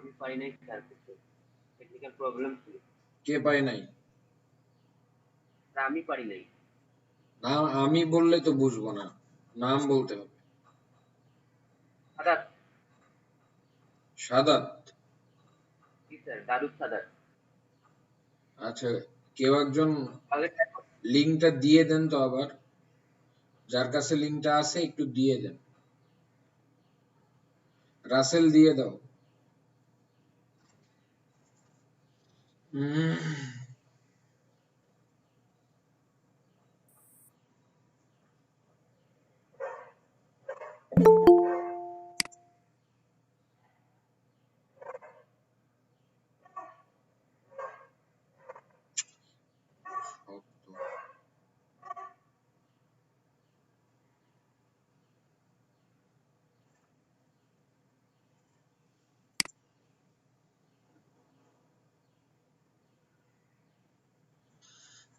আমি পারি নাই স্যার, টেকনিক্যাল প্রবলেম ছিল। কে পায় নাই? স্যার আমি পারি নাই। নাম আমি বললে তো বুঝবো না, নাম বলতে হবে। সাদাত। সাদাত? জি স্যার, দারুদ সাদাত। আচ্ছা, কেউ একজন আগেরটা লিঙ্কটা দিয়ে দেন তো আবার, যার কাছে লিঙ্কটা আছে একটু দিয়ে দেন। রাসেল দিয়ে দাও।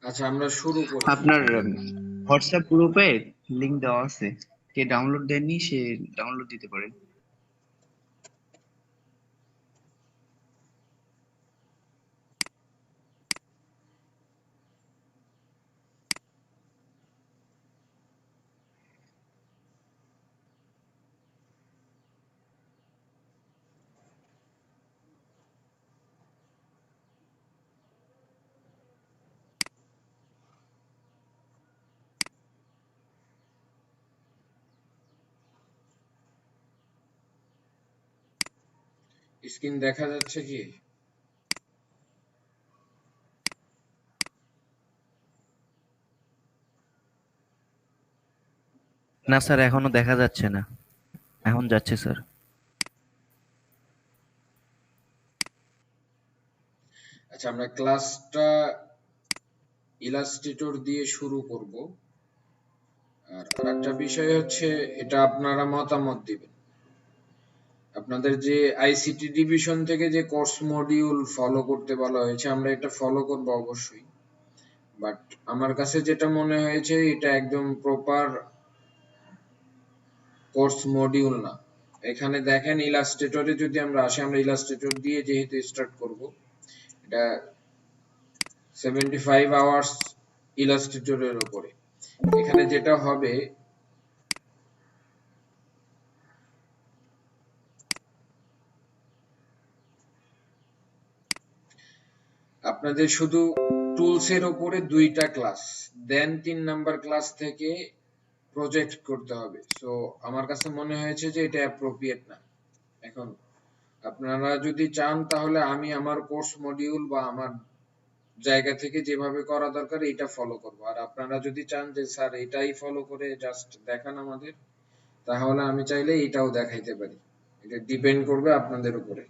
আচ্ছা, আমরা শুরু করি। আপনার হোয়াটসঅ্যাপ গ্রুপে লিংক দেওয়া আছে, কে ডাউনলোড দেননি সে ডাউনলোড দিতে পারে। স্ক্রিন দেখা যাচ্ছে কি? না স্যার, এখনো দেখা যাচ্ছে না। এখন যাচ্ছে স্যার। আচ্ছা, আমরা ক্লাসটা ইলাস্ট্রেটর দিয়ে শুরু করব। আর আরেকটা বিষয় হচ্ছে, এটা আপনারা মতামত দিবেন। আপনাদের যে আইসিটি ডিভিশন থেকে যে কোর্স মডিউল ফলো করতে বলা হয়েছে, আমরা এটা ফলো করব অবশ্যই। বাট আমার কাছে যেটা মনে হয়েছে, এটা একদম প্রপার কোর্স মডিউল না। এখানে দেখেন, ইলাস্ট্রেটরে যদি আমরা আসি, আমরা ইলাস্ট্রেটর দিয়ে যেহেতু স্টার্ট করব, এটা 75 আওয়ার্স ইলাস্ট্রেটরের উপরে। এখানে যেটা হবে, আপনাদের শুধু টুলস এর উপরে 2টা ক্লাস, দেন 3 নাম্বার ক্লাস থেকে প্রজেক্ট করতে হবে। সো আমার কাছে মনে হয়েছে যে এটা অ্যাপ্রোপ্রিয়েট না। এখন আপনারা যদি চান, তাহলে আমি আমার কোর্স মডিউল বা আমার জায়গা থেকে যেভাবে করা দরকার এটা ফলো করব। আর আপনারা যদি চান যে স্যার এটাই ফলো করে জাস্ট দেখান আমাদের, তাহলে আমি চাইলে এটাও দেখাইতে পারি। এটা ডিপেন্ড করবে আপনাদের উপরে।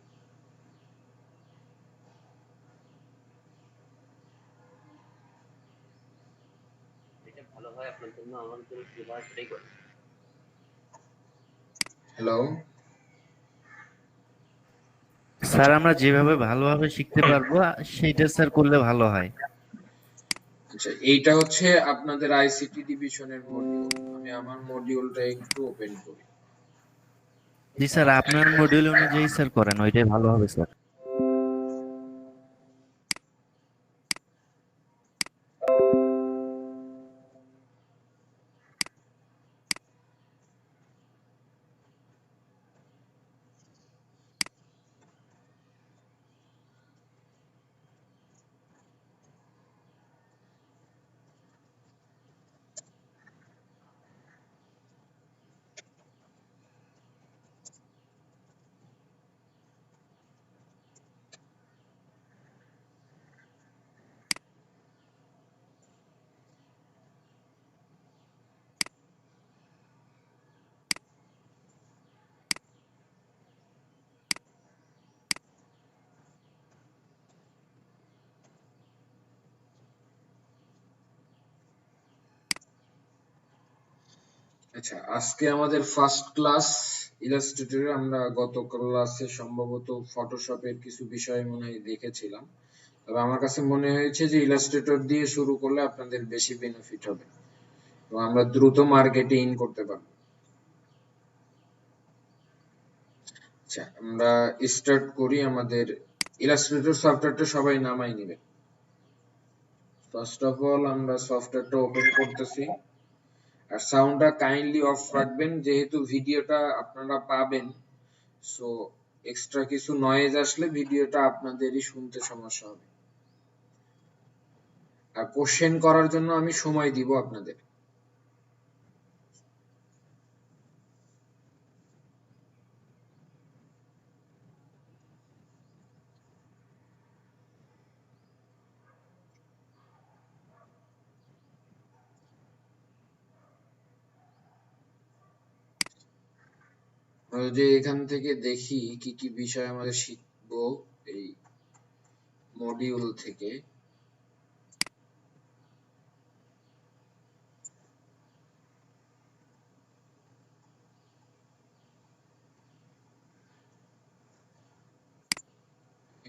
এটা ভালো হয় আপনার জন্য, আমার জন্য যেভাবে সেটাই করেন। হ্যালো স্যার, আমরা যেভাবে ভালোভাবে শিখতে পারবো সেইটা স্যার করলে ভালো হয়। আচ্ছা, এইটা হচ্ছে আপনাদের আইসিটি ডিভিশনের মডিউল। আমি আমার মডিউলটা একটু ওপেন করি। জি স্যার, আপনার মডিউল অনুযায়ী স্যার করেন, ওইটাই ভালো হবে স্যার। আচ্ছা, আজকে আমাদের ফার্স্ট ক্লাস ইলাস্ট্রেটরে। আমরা গত ক্লাসে সম্ভবত ফটোশপের কিছু বিষয় মনে হয় দেখেছিলাম। তবে আমার কাছে মনে হয়েছে যে ইলাস্ট্রেটর দিয়ে শুরু করলে আপনাদের বেশি বেনিফিট হবে, তো আমরা দ্রুত মার্কেটে ইন করতে পারবো। আচ্ছা, আমরা স্টার্ট করি। আমাদের ইলাস্ট্রেটর সফটওয়্যারটা সবাই নামাই নেবেন। ফার্স্ট অফ অল আমরা সফটওয়্যারটা ওপেন করতেছি, আর সাউন্ডটা কাইন্ডলি অফ রাখবেন, যেহেতু ভিডিওটা আপনারা পাবেন, সো এক্সট্রা কিছু নয়েজ আসলে ভিডিওটা আপনাদেরই শুনতে সমস্যা হবে। আর কোশ্চেন করার জন্য আমি সময় দিব আপনাদের। আমরা যে এখান থেকে দেখি কি কি বিষয় আমাদের শিখবো এই মডিউল থেকে।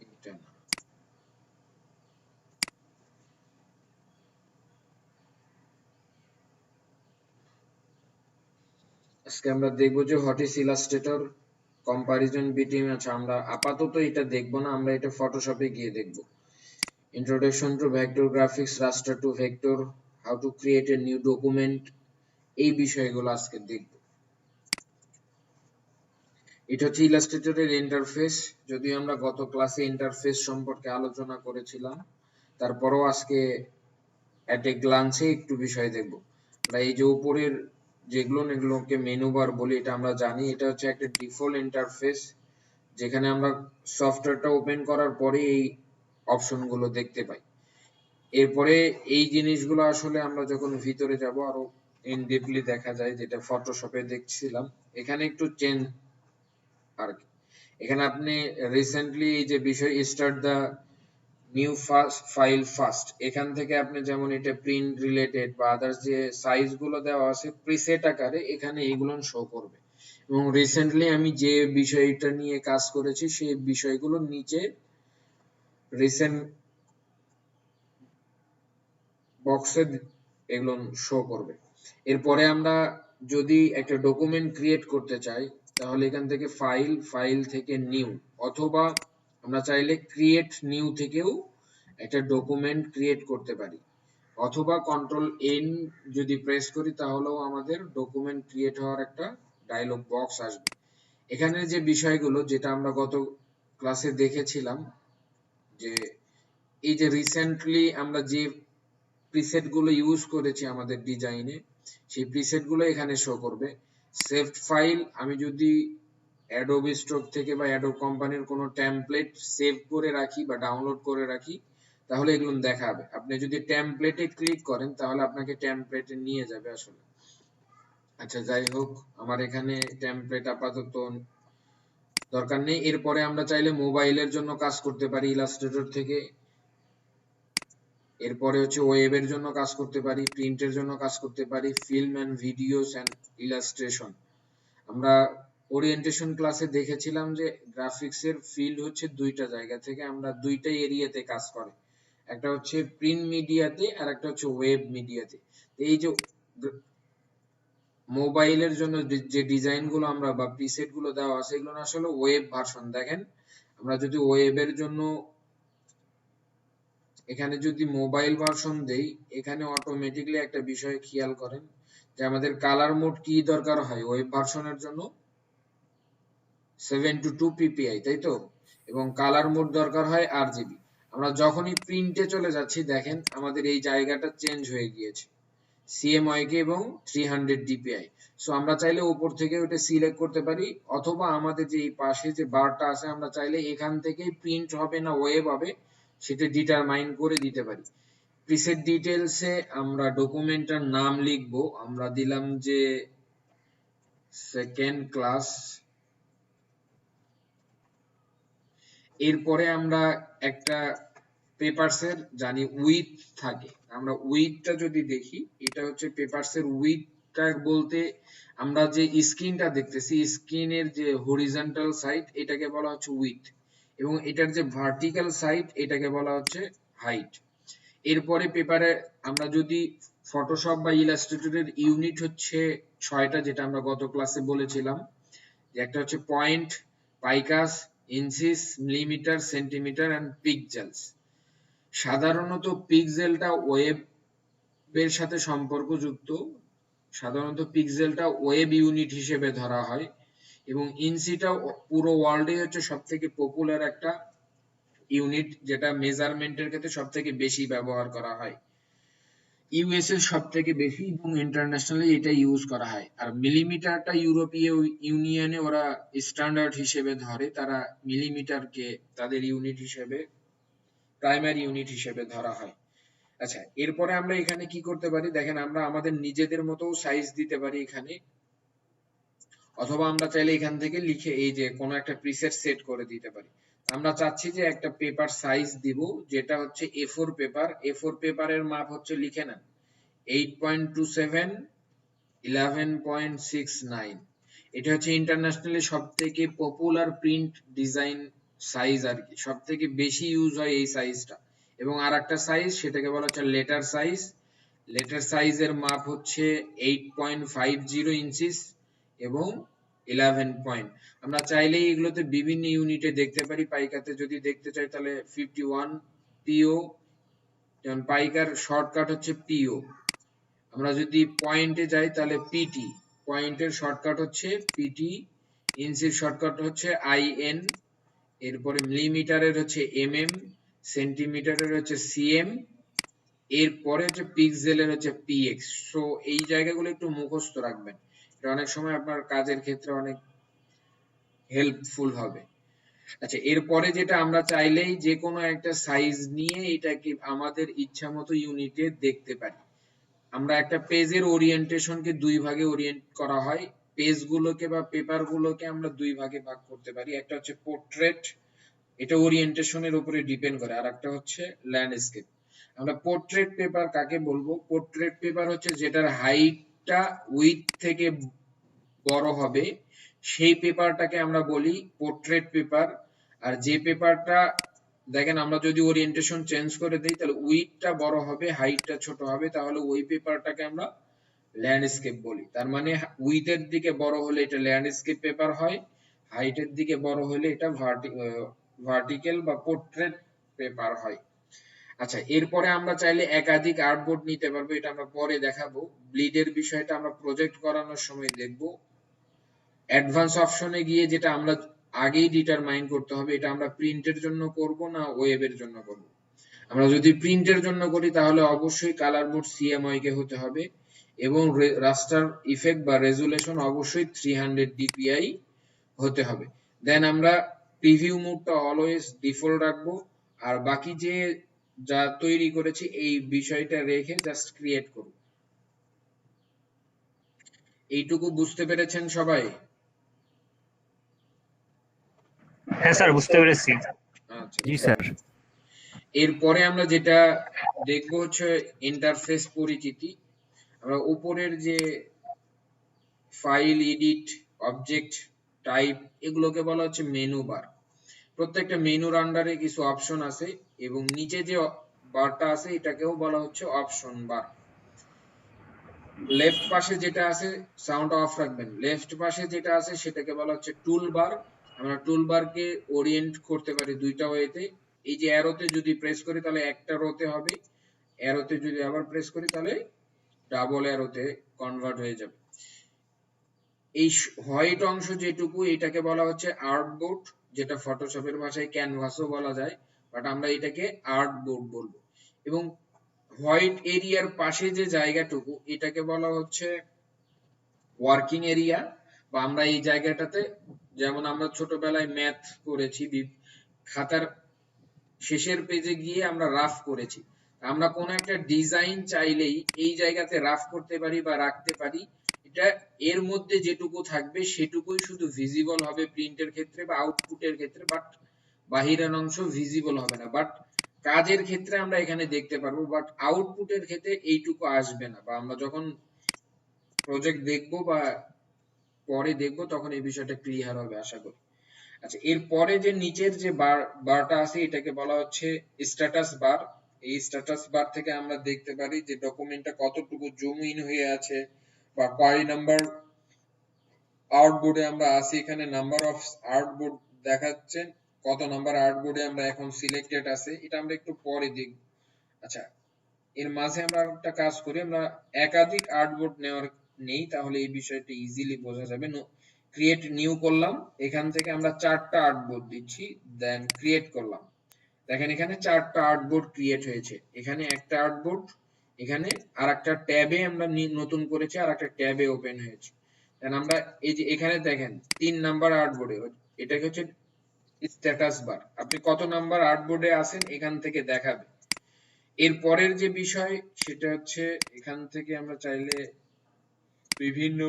এইটা না, আজকে আমরা দেখবো যে what is Illustrator, comparison between. আচ্ছা, আমরা আপাতত এটা দেখবো না, আমরা এটা ফটোশপে গিয়ে দেখবো। Introduction to vector graphics, raster to vector, how to create a new document, এই বিষয়গুলো আজকে দেখবো। এটা হচ্ছে ইলাস্ট্রেটরের ইন্টারফেস। যদিও আমরা গত ক্লাসে ইন্টারফেস সম্পর্কে আলোচনা করেছিলাম, তারপরও আজকে এট এ গ্লান্সে একটু বিষয় দেখবো। আমরা এই যে উপরের যেগুলো এগুলোকে মেনু বার বলি, এটা আমরা জানি। এটা হচ্ছে একটা ডিফল্ট ইন্টারফেস, যেখানে আমরা সফটওয়্যারটা ওপেন করার পরে এই অপশনগুলো দেখতে পাই। এরপরে এই জিনিসগুলো আসলে আমরা যখন ভিতরে যাব আরো ইন ডিপলি দেখা যায়, যেটা ফটোশপে দেখছিলাম। এখানে একটু চেঞ্জ আর কি। এখানে আপনি রিসেন্টলি এই যে বিষয় start the new file first, এখান থেকে আপনি যেমন এটা প্রিন্ট রিলেটেড বা আদার্স যে সাইজ গুলো দেওয়া আছে প্রিসেট আকারে, এখানে এইগুলো শো করবে। এবং রিসেন্টলি আমি যে বিষয়টা নিয়ে কাজ করেছি সেই বিষয়গুলো নিচে রিসেন্ট বক্সে এগুলো শো করবে। এরপরে আমরা যদি একটা ডকুমেন্ট ক্রিয়েট করতে চাই, তাহলে এখান থেকে ফাইল থেকে নিউ, অথবা আমরা চাইলে ক্রিয়েট নিউ থেকেও একটা ডকুমেন্ট ক্রিয়েট করতে পারি, অথবা কন্ট্রোল এন যদি প্রেস করি তাহলেও আমাদের ডকুমেন্ট ক্রিয়েট হওয়ার একটা ডায়লগ বক্স আসবে। এখানে যে বিষয়গুলো যেটা আমরা গত ক্লাসে দেখেছিলাম, যে এই যে রিসেন্টলি আমরা যে প্রিসেট গুলো ইউজ করেছি আমাদের ডিজাইনে, সেই প্রিসেট গুলো এখানে শো করবে। সেভড ফাইল, আমি যদি অ্যাডোবি স্টক থেকে বা অ্যাডোব কোম্পানির কোনো টেমপ্লেট সেভ করে রাখি বা ডাউনলোড করে রাখি, তাহলে এগুলো দেখাবে। আপনি যদি টেমপ্লেটে ক্লিক করেন তাহলে আপনাকে টেমপ্লেটে নিয়ে যাবে আসলে। আচ্ছা, যাই হোক, আমার এখানে টেমপ্লেট আপাতত দরকার নেই। এরপরে আমরা চাইলে মোবাইলের জন্য কাজ করতে পারি ইলাস্ট্রেটর থেকে। এরপরে হচ্ছে ওয়েবের জন্য কাজ করতে পারি, প্রিন্টের জন্য কাজ করতে পারি, film and videos and illustration. আমরা ওরিয়েন্টেশন ক্লাসে দেখেছিলাম যে গ্রাফিক্সের ফিল্ড হচ্ছে দুইটা জায়গা থেকে, আমরা দুইটা এরিয়াতে কাজ করে। একটা হচ্ছে প্রিন্ট মিডিয়াতে আর একটা হচ্ছে ওয়েব মিডিয়াতে। এই যে মোবাইলের জন্য যে ডিজাইন গুলো আমরা বা প্রিসেট গুলো দেওয়া আছে, এগুলো আসলে ওয়েব ভার্সন। দেখেন, আমরা যদি ওয়েবের জন্য এখানে যদি মোবাইল ভার্সন দেই, এখানে অটোমেটিকলি একটা বিষয় খেয়াল করেন যে আমাদের কালার মোড কি দরকার হয় ওয়েব ভার্সনের জন্য, 722 ppi, তাই তো? এবং কালার মোড দরকার হয় RGB। আমরা যখনই প্রিন্টে চলে যাচ্ছি, দেখেন আমাদের এই জায়গাটা চেঞ্জ হয়ে গিয়েছে, CMYK এবং 300 dpi। সো আমরা চাইলে উপর থেকে ওটা সিলেক্ট করতে পারি, অথবা আমাদের যে এই পাশে যে বারটা আছে, আমরা চাইলে এখান থেকেই প্রিন্ট হবে না ওয়েব হবে সেটা ডিটারমাইন করে দিতে পারি। প্রিসেট ডিটেইলসে আমরা ডকুমেন্টটার নাম লিখব, আমরা দিলাম যে সেকেন্ড ক্লাস। এরপরে আমরা একটা পেপারসের জানি উইথ থাকে, আমরা উইথটা যদি দেখি, এটা হচ্ছে পেপারসের উইথটা বলতে আমরা যে স্ক্রিনটা দেখতেছি, স্ক্রিনের যে হরিজন্টাল সাইড এটাকে বলা হচ্ছে উইথ, এবং এটার যে ভার্টিক্যাল সাইড এটাকে বলা হচ্ছে হাইট। এরপরে পেপারে আমরা যদি ফটোশপ বা ইলাস্ট্রেটরের ইউনিট হচ্ছে 6টা, যেটা আমরা গত ক্লাসে বলেছিলাম, যে একটা হচ্ছে point, picas, inches, millimetre, centimetre and pixels. সাধারণত পিক্সেলটা ওয়েবের সাথে সম্পর্কযুক্ত, সাধারণত পিক্সেলটা ওয়েব ইউনিট হিসেবে ধরা হয়, এবং ইঞ্চিটা পুরো ওয়ার্ল্ডে হচ্ছে সবথেকে পপুলার একটা ইউনিট, যেটা মেজারমেন্টের ক্ষেত্রে সবথেকে বেশি ব্যবহার করা হয়। ইউএস এর সবথেকে বেশি এবং ইন্টারন্যাশনালি এটা ইউজ করা হয়। আর মিলিমিটারটা ইউরোপীয় ইউনিয়নে ওরা স্ট্যান্ডার্ড হিসেবে ধরে, তারা মিলিমিটারকে তাদের ইউনিট হিসেবে, প্রাইমারি ইউনিট হিসেবে ধরা হয়। আচ্ছা, এরপরে আমরা এখানে কি করতে পারি দেখেন, আমরা আমাদের নিজেদের মতো সাইজ দিতে পারি এখানে, অথবা আমরা চাইলে এখান থেকে লিখে এই যে কোনো একটা প্রিসেট সেট করে দিতে পারি। আমরা চাচ্ছি যে একটা পেপার সাইজ দিব, যেটা হচ্ছে A4 পেপার। A4 পেপারের মাপ হচ্ছে, লিখে নেন, 8.27 11.69। এটা হচ্ছে ইন্টারন্যাশনালি সবথেকে পপুলার প্রিন্ট ডিজাইন সাইজ আর কি, সবথেকে বেশি ইউজ হয় এই সাইজটা। এবং আরেকটা সাইজ, সেটাকে বলা হচ্ছে লেটার সাইজ। লেটার সাইজের মাপ হচ্ছে 8.50 ইঞ্চিস এবং 11 পয়েন্ট। আমরা চাইলেই এগুলোতে বিভিন্ন ইউনিটে দেখতে পারি। পাইকাতে যদি দেখতে চাই তাহলে 51 পিও, যেমন পাইকার শর্টকাট হচ্ছে পিও। আমরা যদি পয়েন্টে যাই তাহলে পিটি, পয়েন্টের শর্টকাট হচ্ছে পিটি। ইঞ্চির শর্টকাট হচ্ছে আইএন। এরপরে মিলিমিটারের হচ্ছে এমএম, সেন্টিমিটারের হচ্ছে সিএম, এরপরে হচ্ছে পিক্সেলের হচ্ছে পিএক্স। সো এই জায়গাগুলো একটু মুখস্থ রাখবেন, এটা অনেক সময় আপনার কাজের ক্ষেত্রে অনেক হেল্পফুল হবে। আচ্ছা, এরপরে যেটা আমরা চাইলেই যে কোনো একটা সাইজ নিয়ে এটাকে আমাদের ইচ্ছা মতো ইউনিটে দেখতে পারি। আমরা একটা পেজের ওরিয়েন্টেশনকে দুই ভাগে ওরিয়েন্ট করা হয়। পেজগুলোকে বা পেপারগুলোকে আমরা দুই ভাগে ভাগ করতে পারি। একটা হচ্ছে পোর্ট্রেট, এটা ওরিয়েন্টেশনের উপরে ডিপেন্ড করে, আর একটা হচ্ছে ল্যান্ডস্কেপ। আমরা পোর্ট্রেট পেপার কাকে বলবো? পোর্ট্রেট পেপার হচ্ছে যেটার হাইটটা উইথ থেকে বড় হবে, সেই পেপারটাকে আমরা বলি পোর্ট্রেট পেপার। আর যে পেপারটা দেখেন, আমরা যদি ওরিয়েন্টেশন চেঞ্জ করে দিই তাহলে উইথটা বড় হবে, হাইটটা ছোট হবে, তাহলে ওই পেপারটাকে আমরা ল্যান্ডস্কেপ বলি। তার মানে উইথের দিকে বড় হলে এটা ল্যান্ডস্কেপ পেপার হয়, হাইটের দিকে বড় হলে এটা ভার্টিক্যাল বা পোর্ট্রেট পেপার হয়। আচ্ছা, এরপরে আমরা চাইলে একাধিক আর্টবোর্ড নিতে পারবো, এটা আমরা পরে দেখাবো। ব্লিডের বিষয়টা আমরা প্রজেক্ট করানোর সময় দেখবো। অ্যাডভান্স অপশনে গিয়ে যেটা আমরা আগেই ডিটারমাইন করতে হবে, এটা আমরা প্রিন্টের জন্য করব না ওয়েবের জন্য করব। আমরা যদি প্রিন্টের জন্য করি তাহলে অবশ্যই কালার মোড CMYK কে হতে হবে, এবং রাস্টার ইফেক্ট বা রেজুলেশন অবশ্যই 300 dpi হতে হবে। দেন আমরা প্রিভিউ মোডটা অলওয়েজ ডিফল্ট রাখবো, আর বাকি যে যা তৈরি করেছি এই বিষয়টা রেখে জাস্ট ক্রিয়েট করব। এইটুকু বুঝতে পেরেছেন সবাই? হ্যাঁ স্যার, বুঝতে পেরেছি। আচ্ছা, জি স্যার। এরপরে আমরা যেটা দেখবো হচ্ছে ইন্টারফেস পরিচিতি। আমরা উপরের যে ফাইল, এডিট, অবজেক্ট, টাইপ, এগুলোকে বলা হচ্ছে মেনু বার। প্রত্যেকটা মেনুর আন্ডারে কিছু অপশন আছে, এবং নিচে যে বারটা আছে এটাকেও বলা হচ্ছে অপশন বার। লেফট পাশে যেটা আছে, সাউন্ড অফ রাখবেন, লেফট পাশে যেটা আছে সেটাকে বলা হচ্ছে টুল বার। আমরা টুল বারকে ওরিয়েন্ট করতে পারি দুইটা ওয়েতে। এই যে অ্যারোতে যদি প্রেস করি তাহলে একটা রোতে হবে, অ্যারোতে যদি আবার প্রেস করি তাহলে ডাবল অ্যারোতে কনভার্ট হয়ে যাবে। এই হোয়াইট অংশ যেটুকু, এটাকে বলা হচ্ছে আর্টবোর্ড, যেটা ফটোশপের ভাষায় ক্যানভাসও বলা যায়, বাট আমরা এটাকে আর্টবোর্ড বলবো। এবং হোয়াইট এরিয়ার পাশে যে জায়গাটুকু, এটাকে বলা হচ্ছে ওয়ার্কিং এরিয়া, বা আমরা এই জায়গাটাতে, যেমন আমরা ছোটবেলায় ম্যাথ করেছি, খাতার শেষের পেজে গিয়ে আমরা রাফ করেছি, আমরা কোন একটা ডিজাইন চাইলেই এই জায়গাতে রাফ করতে পারি বা রাখতে পারি। এটা এর মধ্যে যেটুকু থাকবে সেটুকুই শুধু ভিজিবল হবে প্রিন্টের ক্ষেত্রে বা আউটপুটের ক্ষেত্রে, বাট বাহিরের অংশ ভিজিবল হবে না। বাট কাজের ক্ষেত্রে আমরা এখানে দেখতে পারবো, বাট আউটপুটের ক্ষেত্রে এইটুকু আসবে না, বা আমরা যখন প্রজেক্ট দেখবো বা পরে দেখবো তখন এই বিষয়টা ক্লিয়ার হবে আশা করি। আচ্ছা, এরপরে যে নিচের যে বারটা আছে এটাকে বলা হচ্ছে স্ট্যাটাস বার। এই স্ট্যাটাস বার থেকে আমরা দেখতে পারি যে ডকুমেন্টটা কতটুকু জুম ইন হয়ে আছে, বা কয় নাম্বার আউটবোর্ডে আমরা আছি, এখানে নাম্বার অফ আউটবোর্ড দেখাচ্ছেন কত নাম্বার আর্টবোর্ডে আমরা এখন সিলেক্টেড আছে, এটা আমরা একটু পরে দেখব। আচ্ছা, এর মাঝে আমরা একটা কাজ করি, আমরা একাধিক আর্টবোর্ড নেই, তাহলে এই বিষয়টা ইজিলি বোঝা যাবে। ক্রিয়েট নিউ করলাম, এখান থেকে আমরা 4টা আর্টবোর্ড দিচ্ছি, দেন ক্রিয়েট করলাম। দেখেন এখানে 4টা আর্টবোর্ড ক্রিয়েট হয়েছে, এখানে একটা আর্টবোর্ড, এখানে আরেকটা ট্যাবে আমরা নতুন করেছি, আরেকটা ট্যাবে ওপেন হয়েছে। দেন আমরা এই যে এখানে দেখেন 3 নাম্বার আর্টবোর্ডে, এটা হচ্ছে স্ট্যাটাস বার, আপনি কত নাম্বার আর্টবোর্ডে আছেন এখান থেকে দেখাবে। এর পরের যে বিষয় সেটা হচ্ছে এখান থেকে আমরা চাইলে বিভিন্ন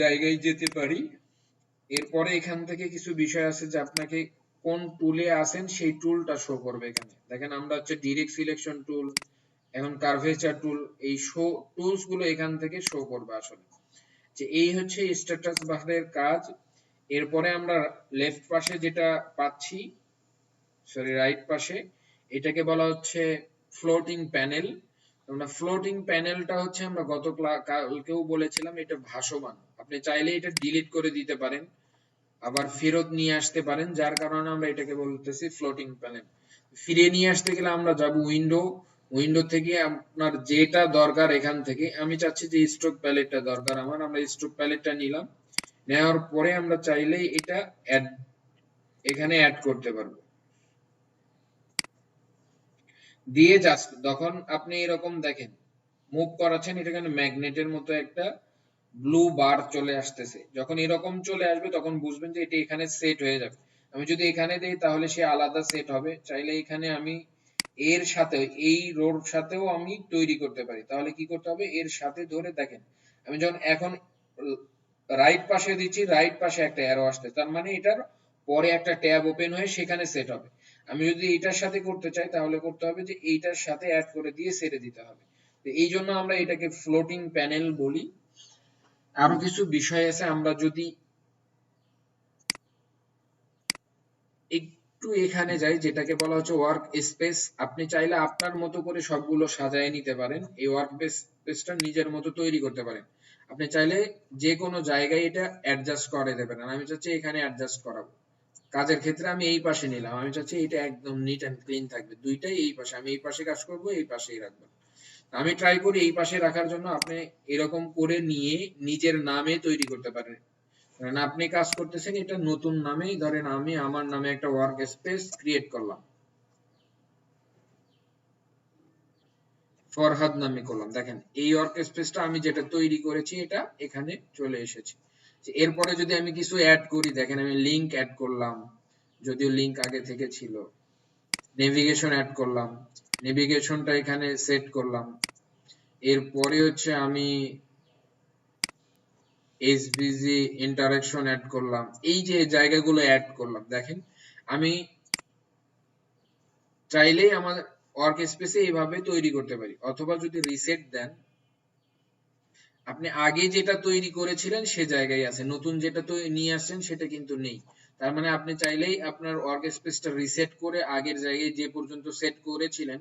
জায়গায় যেতে পারি। এরপরে এখান থেকে কিছু বিষয় আছে যে আপনাকে কোন টুলে আছেন সেই টুলটা শো করবে। এখানে দেখেন আমরা হচ্ছে ডিরেক্ট সিলেকশন টুল, এখন কার্ভেচার টুল, এই শো টুলস গুলো এখান থেকে শো করবে আসলে। যে এই হচ্ছে স্ট্যাটাস বারের কাজ। এরপরে আমরা লেফট পাশে যেটা পাচ্ছি, সরি রাইট পাশে, এটাকে বলা হচ্ছে ফ্লোটিং প্যানেল। আমরা ফ্লোটিং প্যানেলটা হচ্ছে আমরা গত কালকেও বলেছিলাম এটা ভাসমান, আপনি চাইলে এটা ডিলিট করে দিতে পারেন, আবার ফেরত নিয়ে আসতে পারেন, যার কারণে আমরা এটাকে বলতেছি ফ্লোটিং প্যানেল। ফিরিয়ে নিয়ে আসতে গেলে আমরা যাব উইন্ডো থেকে আপনার যেটা দরকার এখান থেকে, আমি চাচ্ছি যে স্ট্রোক প্যালেটটা দরকার আমার, আমরা স্ট্রোক প্যালেটটা নিলাম, নেওয়ার পরে আমরা চাইলেই এটা এখানে অ্যাড করতে পারবো দিয়ে জাস্ট যখন আপনি এরকম দেখেন মুভ করাচ্ছেন, এটা এখানে ম্যাগনেটের মতো একটা ব্লু বার চলে আসতেছে, যখন এরকম চলে আসবে তখন বুঝবেন যে এটা এখানে সেট হয়ে যাবে। আমি যদি এখানে দেই তাহলে সে আলাদা সেট হবে, চাইলে এখানে আমি এর সাথে এই রোর সাথেও আমি তৈরি করতে পারি। তাহলে কি করতে হবে, এর সাথে ধরে দেখেন আমি যখন এখন রাইট পাশে দিচ্ছি, রাইট পাশে একটা অ্যারো আসছে, তার মানে এটার পরে একটা ট্যাব ওপেন হয়ে সেখানে সেট হবে। আমি যদি এটার সাথে করতে চাই তাহলে করতে হবে যে এইটার সাথে অ্যাড করে দিয়ে ছেড়ে দিতে হবে। তো এই জন্য আমরা এটাকে ফ্লোটিং প্যানেল বলি। আরো কিছু বিষয় আছে, আমরা যদি একটু এখানে যাই যেটাকে বলা হচ্ছে ওয়ার্ক স্পেস, আপনি চাইলে আপনার মতো করে সবগুলো সাজায় নিতে পারেন, এই ওয়ার্ক স্পেসটা নিজের মতো তৈরি করতে পারেন। আপনি চাইলে যে কোনো জায়গায় এটা অ্যাডজাস্ট করে দেবেন, আর আমি চাচ্ছি এখানে অ্যাডজাস্ট করাবো। কাজের ক্ষেত্রে আমি এই পাশে নিলাম, আমি চাচ্ছি এটা একদম নিট এন্ড ক্লিন থাকবে, দুইটাই এই পাশে, আমি এই পাশে কাজ করব, এই পাশেই রাখবো। আমি ট্রাই করি এই পাশে রাখার জন্য, আপনি এরকম করে নিয়ে নিজের নামে তৈরি করতে পারেন। কারণ আপনি কাজ করতেছেন এটা নতুন নামেই, ধরেন আমি আমার নামে একটা ওয়ার্ক স্পেস ক্রিয়েট করলাম, ফরহাদ নামে করলাম, দেখেন এই ওয়ার্ক স্পেসটা আমি যেটা তৈরি করেছি এটা এখানে চলে এসেছে। এরপরে যদি আমি কিছু অ্যাড করি, দেখেন আমি লিংক অ্যাড করলাম, যদিও লিংক আগে থেকে ছিল, নেভিগেশন অ্যাড করলাম, নেভিগেশনটা এখানে সেট করলাম, এরপরে হচ্ছে আমি এসভিজি ইন্টারঅ্যাকশন অ্যাড করলাম, এই যে জায়গাগুলো অ্যাড করলাম, দেখেন আমি চাইলেই আমার ওয়ার্ক স্পেসে এইভাবে তৈরি করতে পারি। অথবা যদি রিসেট দেন, আপনি আগে যেটা তৈরি করেছিলেন সে জায়গায় আছে, নতুন যেটা তো নিয়ে আসছেন সেটা কিন্তু নেই। তার মানে আপনি চাইলেই আপনার ওয়ার্ক স্পেসটা রিসেট করে আগের জায়গায় যে পর্যন্ত সেট করেছিলেন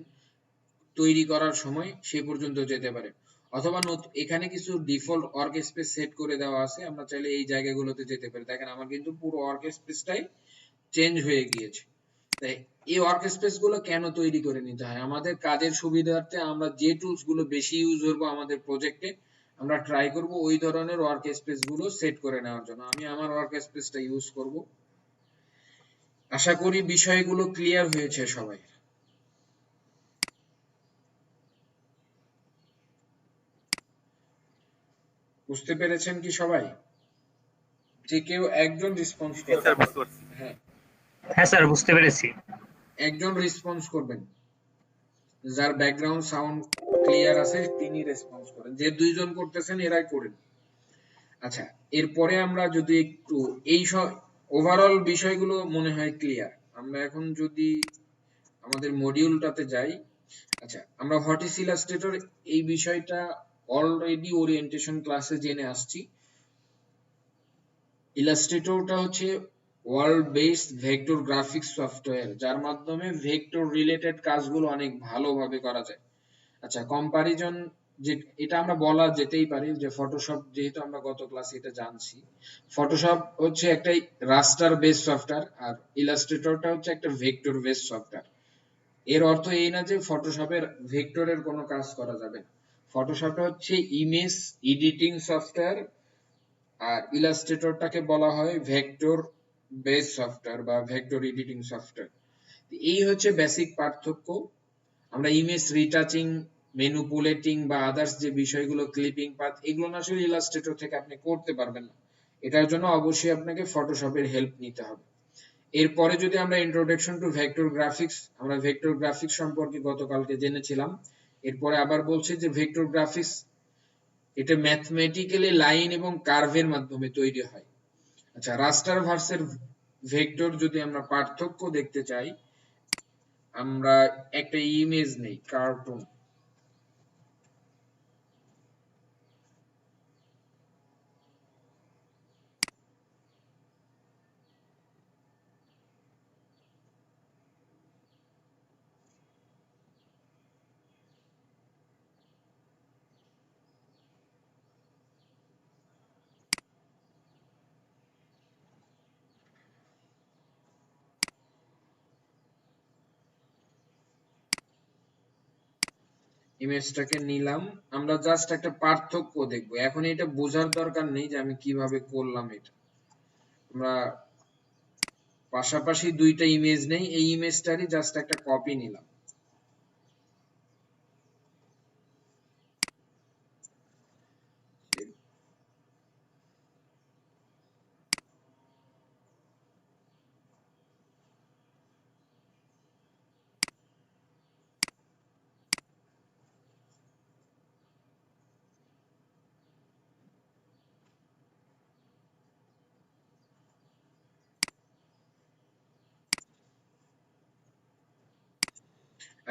তৈরি করার সময় সে পর্যন্ত যেতে পারে। অথবা এখানে কিছু ডিফল্ট ওয়ার্ক স্পেস সেট করে দেওয়া আছে, আমরা চাইলে এই জায়গাগুলোতে যেতে পারি। দেখেন আমার কিন্তু পুরো ওয়ার্ক স্পেসটাই চেঞ্জ হয়ে গিয়েছে। তাই এই ওয়ার্ক স্পেস গুলো কেন তৈরি করে নিতে হয়, আমাদের কাজের সুবিধার্থে আমরা যে টুলস গুলো বেশি ইউজ করব আমাদের প্রজেক্টে, আমরা ট্রাই করব ওই ধরনের ওয়ার্ক স্পেস গুলো সেট করে নেওয়ার জন্য। আমি আমার ওয়ার্ক স্পেসটা ইউজ করব। আশা করি বিষয়গুলো ক্লিয়ার হয়েছে সবাই। বুঝতে পেরেছেন কি সবাই? যে কেউ একজন রেসপন্স করবেন। হ্যাঁ হ্যাঁ স্যার, বুঝতে পেরেছি। একজন রেসপন্স করবেন, যার ব্যাকগ্রাউন্ড সাউন্ড ক্লিয়ার আছে তিনি রেসপন্স করেন, যে দুইজন করতেছেন এরাই করেন। আচ্ছা, এরপরে আমরা যদি একটু এই সব ওভারঅল বিষয়গুলো মনে হয় ক্লিয়ার। আমরা এখন যদি আমাদের মডিউলটাতে যাই, আচ্ছা আমরা হোয়াট ইজ ইলাস্ট্রেটর এই বিষয়টা অলরেডি ওরিয়েন্টেশন ক্লাসে জেনে আসছি। ইলাস্ট্রেটরটা হচ্ছে world based vector graphics software, যার মাধ্যমে ভেক্টর রিলেটেড কাজগুলো অনেক ভালোভাবে করা যায়। আচ্ছা, কম্পারিজন যে এটা আমরা বলা যেতেই পারি যে ফটোশপ, যেহেতু আমরা গত ক্লাসে এটা জানছি, ফটোশপ হচ্ছে একটা রাস্টার বেস সফটওয়্যার আর ইলাস্ট্রেটরটা হচ্ছে একটা ভেক্টর বেস সফটওয়্যার। এর অর্থ এই না যে ফটোশপের ভেক্টরের কোনো কাজ করা যাবে না। ফটোশপটা হচ্ছে ইমেজ এডিটিং সফটওয়্যার আর ইলাস্ট্রেটরটাকে বলা হয় ভেক্টর বেস সফটওয়্যার বা ভেক্টর এডিটিং সফটওয়্যার। এই হচ্ছে বেসিক পার্থক্য। আমরা ইমেজ রিটাচিং, ম্যানিপুলেটিং বা আদার্স যে বিষয়গুলো, ক্লিপিং পাথ, এগুলো না আসলে ইলাস্ট্রেটর থেকে আপনি করতে পারবেন না। এটার জন্য অবশ্যই আপনাকে ফটোশপের হেল্প নিতে হবে। এরপরে যদি আমরা ইন্ট্রোডাকশন টু ভেক্টর গ্রাফিক্স, আমরা ভেক্টর গ্রাফিক্স সম্পর্কে গতকালকে জেনেছিলাম। এরপরে আবার বলছি যে ভেক্টর গ্রাফিক্স এটা ম্যাথমেটিক্যালি লাইন এবং কার্ভের মাধ্যমে তৈরি হয়। আচ্ছা, রাস্টার ভার্সেস ভেক্টর যদি আমরা পার্থক্য দেখতে চাই, আমরা একটা ইমেজ নেই, কার্টুন। ইমেজটাকে নিলাম, আমরা জাস্ট একটা পার্থক্য দেখব। এখন এটা বোঝার দরকার নেই যে আমি কিভাবে করলাম এটা। আমরা পাশাপাশি দুইটা ইমেজ নেই, এই ইমেজটারই জাস্ট একটা কপি নিলাম।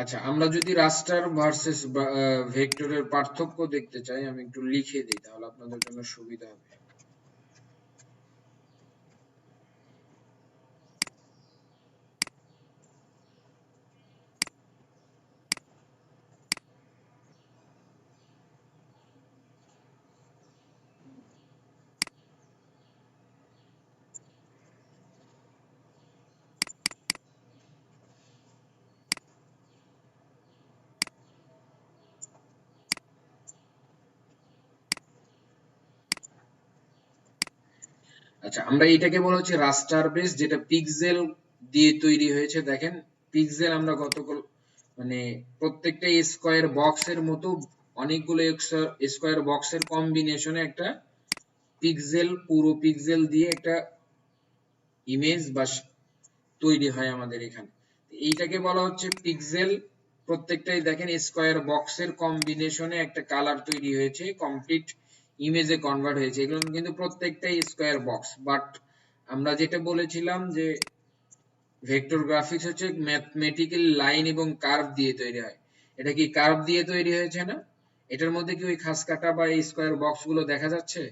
আচ্ছা, আমরা যদি রাস্টার ভার্সেস ভেক্টরের পার্থক্য দেখতে চাই, আমি একটু লিখে দিই তাহলে আপনাদের জন্য সুবিধা হবে। আচ্ছা, আমরা এটাকে বলা হচ্ছে রাস্টার বেস, যেটা পিক্সেল দিয়ে তৈরি হয়েছে। দেখেন, পিক্সেল আমরা মানে প্রত্যেকটা স্কয়ার বক্সের মতো অনেকগুলো স্কয়ার বক্সের কম্বিনেশনে একটা পিক্সেল, পুরো পিক্সেল দিয়ে একটা ইমেজ বা তৈরি হয় আমাদের এখানে। এইটাকে বলা হচ্ছে পিক্সেল। প্রত্যেকটাই দেখেন স্কয়ার বক্সের কম্বিনেশনে একটা কালার তৈরি হয়েছে, কমপ্লিট ইমেজে কনভার্ট হয়েছে। এগুলো কিন্তু প্রত্যেকটাই স্কয়ার বক্স। বাট আমরা যেটা বলেছিলাম যে ভেক্টর গ্রাফিক্স হচ্ছে ম্যাথমেটিক্যাল লাইন এবং কার্ভ দিয়ে তৈরি হয়। এটা কি কার্ভ দিয়ে তৈরি হয়েছে না? এটার মধ্যে কি ওই খাস কাটা বা স্কয়ার বক্স গুলো দেখা যাচ্ছে?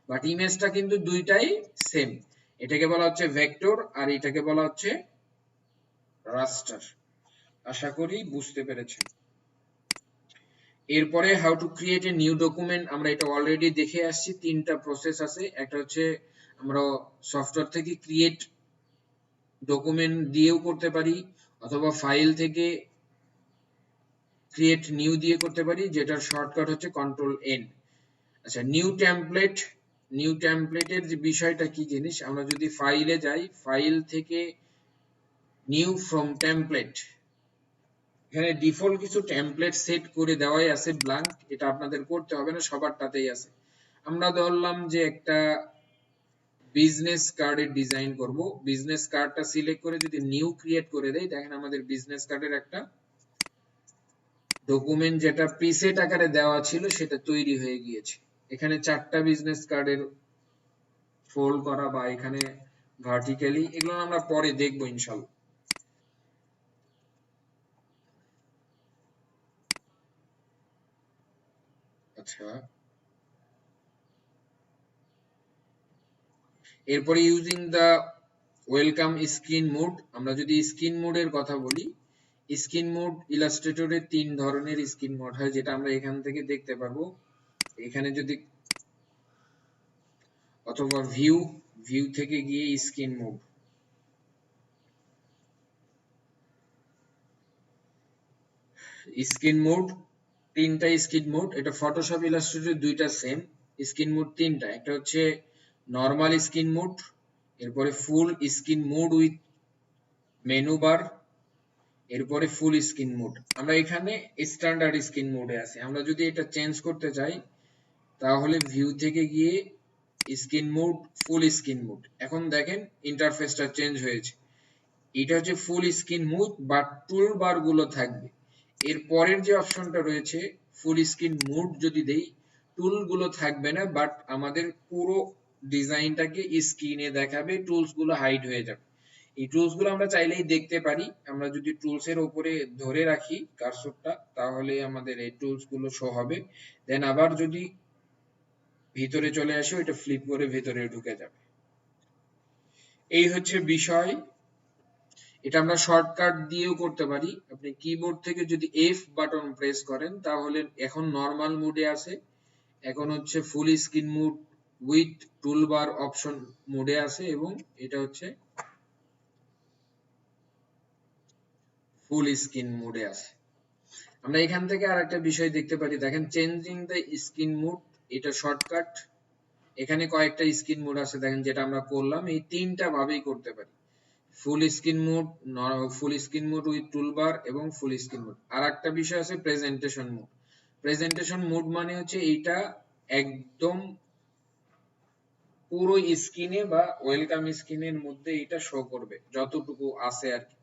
বাট ইমেজটা কিন্তু দুইটাই সেম। এটাকে বলা হচ্ছে ভেক্টর আর এটাকে বলা হচ্ছে রাস্টার। আশা করি বুঝতে পেরেছেন। এরপরে how to create a new document, আমরা এটা অলরেডি দেখে আসছি। তিনটা প্রসেস আছে। একটা হচ্ছে আমরা সফটওয়্যার থেকে ক্রিয়েট ডকুমেন্ট দিয়েও করতে পারি, অথবা ফাইল থেকে ক্রিয়েট নিউ দিয়ে করতে পারি, যেটার শর্টকাট হচ্ছে কন্ট্রোল এন। আচ্ছা, নিউ টেমপ্লেটের যে বিষয়টা কি জিনিস, আমরা যদি ফাইলে যাই, ফাইল থেকে নিউ ফ্রম টেমপ্লেট, এখানে ডিফল্ট কিছু টেমপ্লেট সেট করে দেওয়াই আছে ব্ল্যাঙ্ক, এটা আপনাদের করতে হবে না, সবারটাতেই আছে। আমরা ধরলাম যে একটা বিজনেস কার্ডের ডিজাইন করব। বিজনেস কার্ডটা সিলেক্ট করে যদি নিউ ক্রিয়েট করে দেই, দেখেন আমাদের বিজনেস কার্ডের একটা ডকুমেন্ট যেটা প্রিসেট আকারে দেওয়া ছিল সেটা তৈরি হয়ে গিয়েছে। এখানে চারটা বিজনেস কার্ডের ফোল্ড করা বা এখানে ভার্টিক্যালি, এগুলো আমরা পরে দেখবো ইনশাআল্লাহ। আচ্ছা, এরপরে ইউজিং দা ওয়েলকাম স্ক্রিন মোড, আমরা যদি স্ক্রিন মোডের কথা বলি, স্ক্রিন মোড ইলাস্ট্রেটরে 3 ধরনের স্ক্রিন মোড হয়, যেটা আমরা এখান থেকে দেখতে পারবো। এখানে যদি অথবা ভিউ থেকে গিয়ে স্ক্রিন মোড, স্ক্রিন মোড 3টা স্ক্রিন মোড। এটা ফটোশপ ইলাস্ট্রেটর দুইটা সেম স্ক্রিন মোড 3টা। একটা হচ্ছে নরমাল স্ক্রিন মোড, এরপরে full screen mode with menu bar, এরপরে ফুল স্ক্রিন মোড। আমরা এখানে স্ট্যান্ডার্ড স্ক্রিন মোডে আছি। আমরা যদি এটা চেঞ্জ করতে চাই তাহলে ভিউ থেকে গিয়ে screen mode, full screen mode. এখন দেখেন ইন্টারফেসটা চেঞ্জ হয়েছে। এটা হচ্ছে ফুল স্ক্রিন মোড, বাট টুল বার গুলো থাকবে। এর পরের যে অপশনটা রয়েছে ফুল স্ক্রিন মোড যদি দেই, টুল গুলো থাকবে না, বাট আমাদের পুরো ডিজাইনটাকে স্ক্রিনে দেখাবে, টুলস গুলো হাইড হয়ে যাবে। এই টুলস গুলো আমরা চাইলেই দেখতে পারি। আমরা যদি টুলস এর উপরে ধরে রাখি কার্সরটা, তাহলে আমাদের এই টুলস গুলো শো হবে। দেন আবার যদি ভিতরে চলে আসে, ওইটা ফ্লিপ করে ভিতরে ঢুকে যাবে। এই হচ্ছে বিষয়। এটা আমরা শর্টকাট দিয়েও করতে পারি। আপনি কিবোর্ড থেকে যদি এফ বাটন প্রেস করেন তাহলে এখন নরমাল মোডে আছে, এখন হচ্ছে full screen mode with toolbar option মোডে আছে, এবং এটা হচ্ছে ফুল স্ক্রিন মোডে আছে। আমরা এখান থেকে আরেকটা বিষয় দেখতে পারি, দেখেন চেঞ্জিং দ্য স্ক্রিন মোড, এটা শর্টকাট। এখানে কয়েকটা স্ক্রিন মোড আছে দেখেন, যেটা আমরা করলাম এই 3টা ভাবেই করতে পারি। Full screen mode, full screen mode with toolbar এবং ফুল স্ক্রিন মোড। আর একটা বিষয় আছে প্রেজেন্টেশন মোড। প্রেজেন্টেশন মোড মানে হচ্ছে এইটা একদম পুরো স্ক্রিনে বা ওয়েলকাম স্ক্রিনের মধ্যে এটা শো করবে যতটুকু আছে আর কি।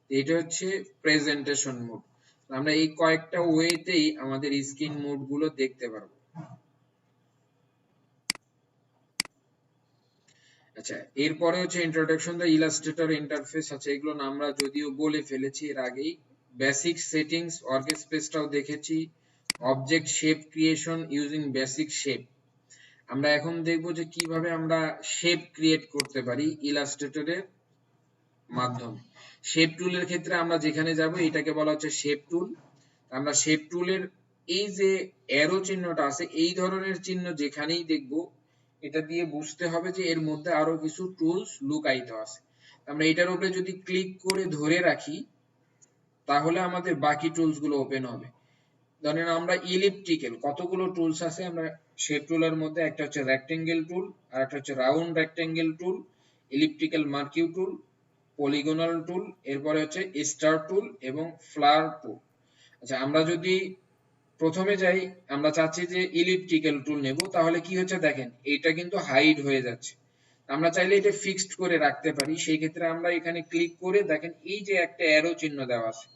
এটা হচ্ছে প্রেজেন্টেশন মোড। আমরা এই কয়েকটা ওয়েতেই আমাদের স্ক্রিন মোড গুলো দেখতে পারবো। আচ্ছা, এরপরে হচ্ছে ইন্ট্রোডাকশন দ্য ইলাস্ট্রেটর ইন্টারফেস। আছে এগুলো আমরা যদিও বলে ফেলেছি এর আগেই। বেসিক সেটিংস, ওয়ার্কস্পেসটাও দেখেছি। Object shape creation using basic shape. আমরা এখন দেখব যে কিভাবে আমরা শেপ ক্রিয়েট করতে পারি ইলাস্ট্রেটরের মাধ্যমে। শেপ টুলের ক্ষেত্রে আমরা যেখানে যাব এটাকে বলা হচ্ছে শেপ টুল। আমরা শেপ টুলের এই যে অ্যারো চিহ্নটা আছে, এই ধরনের চিহ্ন যেখানেই দেখব, এটা দিয়ে বুঝতে হবে যে এর মধ্যে আরো কিছু টুলস লুকায়িত আছে। আমরা এটার উপরে যদি ক্লিক করে ধরে রাখি তাহলে আমাদের বাকি টুলস গুলো ওপেন হবে। ধরেন আমরা ইলিপটিক্যাল কতগুলো টুলস আছে আমরা শেপ টুলের মধ্যে, একটা হচ্ছে রেক্টেঙ্গেল টুল, আর একটা হচ্ছে রাউন্ড রেক্টেঙ্গেল টুল, ইলিপটিক্যাল মার্কিউ টুল, পলিগনাল টুল, এরপরে হচ্ছে স্টার টুল এবং ফ্লাওয়ার টুল। আচ্ছা, আমরা যদি প্রথমে যাই, আমরা চাচ্ছি যে ইলিপটিক্যাল টুল নেব, তাহলে কি হচ্ছে দেখেন এইটা কিন্তু হাইড হয়ে যাচ্ছে। আমরা চাইলে এটা ফিক্সড করে রাখতে পারি। সেই ক্ষেত্রে আমরা এখানে ক্লিক করে দেখেন এই যে একটা অ্যারো চিহ্ন দেওয়া আছে,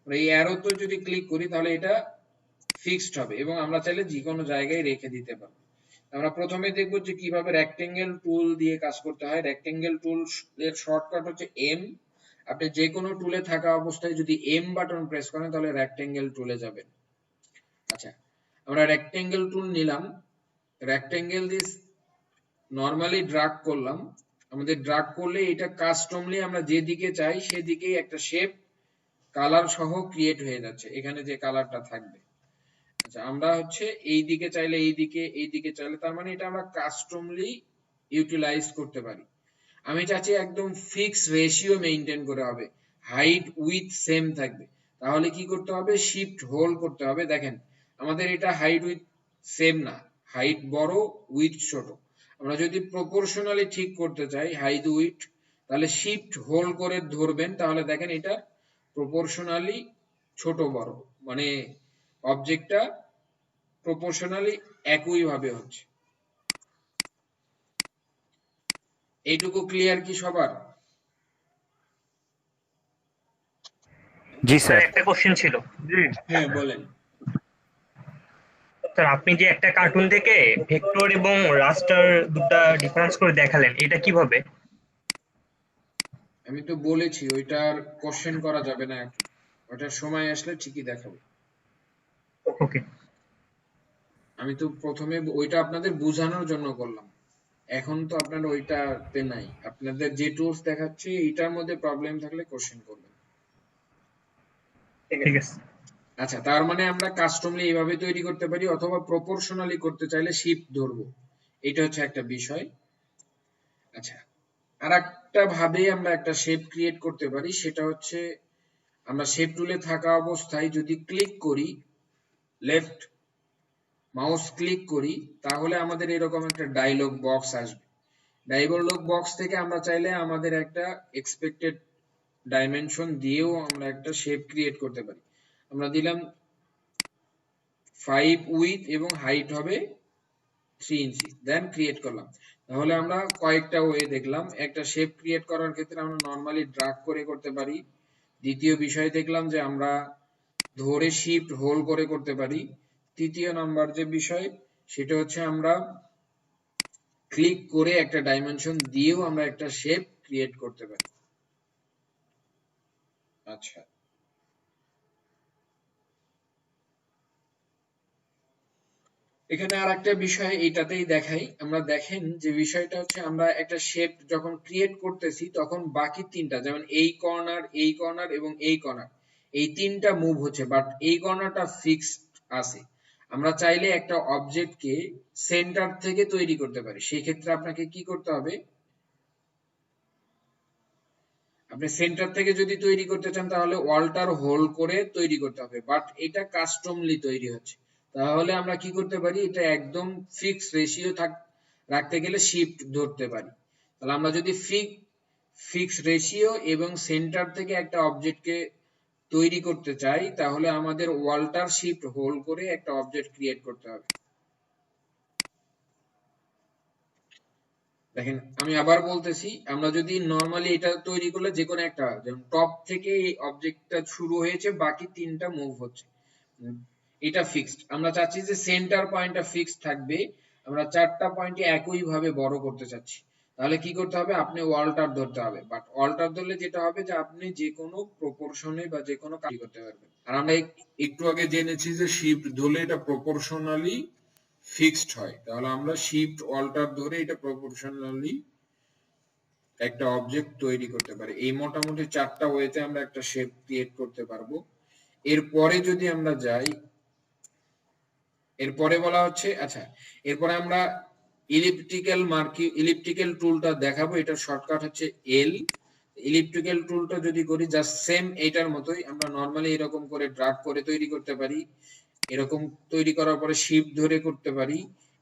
আমরা এই অ্যারো তো যদি ক্লিক করি তাহলে এটা ফিক্সড হবে এবং আমরা চাইলে যে কোনো জায়গায় রেখে দিতে পারবো। আমরা প্রথমে দেখব যে কিভাবে রেক্টেঙ্গেল টুল দিয়ে কাজ করতে হয়। রেক্টেঙ্গেল টুল এর শর্টকাট হচ্ছে এম। আপনি যে কোনো টুলে থাকা অবস্থায় যদি এম বাটন প্রেস করেন তাহলে রেক্টেঙ্গেল টুলে যাবেন। আচ্ছা, আমরা রেক্টেঙ্গেল টুল নিলাম, রেক্টেঙ্গেল দিয়ে নরমালি ড্রাগ করলাম। আমাদের ড্রাগ করলে এটা কাস্টমলি আমরা যেদিকে চাই সেদিকেই একটা শেপ কালার সহ ক্রিয়েট হয়ে যাচ্ছে, এখানে যে কালারটা থাকবে। আচ্ছা, আমরা হচ্ছে এই দিকে চাইলে এই দিকে চাইলে, তার মানে এটা আমরা কাস্টমলি ইউটিলাইজ করতে পারি। আমি চাচ্ছি একদম ফিক্স রেশিও মেইনটেইন করে হবে, হাইট উইথ সেম থাকবে। তাহলে কি করতে হবে, শিফট হোল্ড করতে হবে। দেখেন আমাদের এটা হাইট উইথ সেম না, হাইট বড় উইথ ছোট। আমরা যদি প্রপোর্শনালি ঠিক করতে চাই হাইট উইথ, তাহলে শিফট হোল্ড করে ধরবেন, তাহলে দেখেন এটা প্রপোর্শনালি ছোট বড়, মানে অবজেক্টটা প্রপোর্শনালি একই ভাবে হচ্ছে। এইটুকু ক্লিয়ার কি সবার? জি স্যার স্যার। একটা কোশ্চেন ছিল। হ্যাঁ বলেন। স্যার আপনি যে একটা কার্টুন থেকে ভেক্টর এবং রাস্টার দুটো ডিফারেন্স করে দেখালেন, এটা কিভাবে? আমি তো বলেছি ওইটার কোশ্চেন করা যাবে না এখন, ওটার সময় আসলে ঠিকই দেখাবো। ওকে। আমি তো প্রথমে ওইটা আপনাদের বোঝানোর জন্য করলাম, এখন তো আপনারা ওইটাতে নাই। আপনাদের যে টুলস দেখাচ্ছে এইটার মধ্যে প্রবলেম থাকলে কোশ্চেন করবেন। ঠিক আছে। আচ্ছা, তার মানে আমরা কাস্টমলি এইভাবে তৈরি করতে পারি, অথবা প্রপোর্শনালি করতে চাইলে শিফট ধরবো। এটা হচ্ছে একটা বিষয়। আচ্ছা, আর একটা ভাবে আমরা একটা শেপ ক্রিয়েট করতে পারি, সেটা হচ্ছে আমরা শেপ টুলে থাকা অবস্থায় যদি ক্লিক করি, লেফট মাউস ক্লিক করি, তাহলে আমাদের এরকম একটা ডায়লগ বক্স আসবে। ডায়লগ বক্স থেকে আমরা চাইলে আমাদের একটা এক্সপেক্টেড ডাইমেনশন দিয়েও আমরা একটা শেপ ক্রিয়েট করতে পারি। আমরা দিলাম 5 উইথ এবং হাইট হবে 3 ইঞ্চি, দেন ক্রিয়েট করলাম। তাহলে আমরা কয়েকটা ওয়ে দেখলাম। একটা শেপ ক্রিয়েট করার ক্ষেত্রে আমরা নরমালি ড্র্যাগ করে করতে পারি। দ্বিতীয় বিষয় দেখলাম যে আমরা ধরে শিফট হোল্ড করে করতে পারি। তৃতীয় নাম্বার যে বিষয়, সেটা হচ্ছে আমরা ক্লিক করে একটা ডাইমেনশন দিয়েও আমরা একটা শেপ ক্রিয়েট করতে পারি। আচ্ছা, এখানে আর একটা বিষয় এটাতেই দেখাই। আমরা দেখেন যে বিষয়টা হচ্ছে আমরা একটা শেপ যখন ক্রিয়েট করতেছি, তখন বাকি তিনটা, যেমন এই কর্নার, এই কর্নার এবং এই কর্নার, এই তিনটা মুভ হচ্ছে, বাট এই কর্নারটা ফিক্সড আছে। আমরা চাইলে একটা অবজেক্টকে সেন্টার থেকে তৈরি করতে পারি। সেই ক্ষেত্রে আপনাকে কি করতে হবে, আপনি সেন্টার থেকে যদি তৈরি করতে চান তাহলে ওয়ালটার হোল্ড করে তৈরি করতে হবে, বাট এটা কাস্টমলি তৈরি হচ্ছে। তাহলে আমরা কি করতে পারি, এটা একদম ফিক্স রেশিও রাখতে গেলে শিফট ধরতে পারি। তাহলে আমরা যদি ফিক্স রেশিও এবং সেন্টার থেকে একটা অবজেক্টকে তৈরি করতে চাই, তাহলে আমাদের ওয়ালটার শিফট হোল্ড করে একটা অবজেক্ট ক্রিয়েট করতে হবে। দেখেন, আমি আবার বলতেছি, আমরা যদি নরমালি এটা তৈরি করলে যে কোনো একটা, যেমন টপ থেকে এই অবজেক্টটা শুরু হয়েছে, বাকি তিনটা মুভ হচ্ছে, এটা ফিক্সড। আমরা চাচ্ছি যে সেন্টার পয়েন্টটা ফিক্সড থাকবে, আমরা চারটা পয়েন্টে একই ভাবে বড় করতে চাচ্ছি। তাহলে কি করতে হবে, আপনি ওয়ালটার ধরতে হবে, বাট ওয়ালটার ধরলে যেটা হবে যে আপনি যে কোনো প্রপোর্শনে বা যে কোনো কাজ করতে পারবেন। আর আমরা একটু আগে জেনেছি যে শিফট ধরলে এটা প্রপোর্শনালি ফিক্সড হয়। তাহলে আমরা শিফট অল্টার ধরে এটা প্রপোর্শনালি একটা অবজেক্ট তৈরি করতে পারি। এই মোটামুটি চারটা ওয়েতে আমরা একটা শেপ ক্রিয়েট করতে পারবো। এরপরে যদি আমরা যাই, এরপরে বলা হচ্ছে, আচ্ছা, এরপরে আমরা ইলিপ্টিক্যাল টুলটা দেখাবো। এটার শর্টকাট হচ্ছে এল। ইলিপ্টিক্যাল টুলটা যদি করি, জাস্ট সেম এটার মতোই আমরা নরমালি এরকম করে ড্র্যাগ করে তৈরি করতে পারি। এরকম তৈরি করার পরে শিফট ধরে করতে পারি।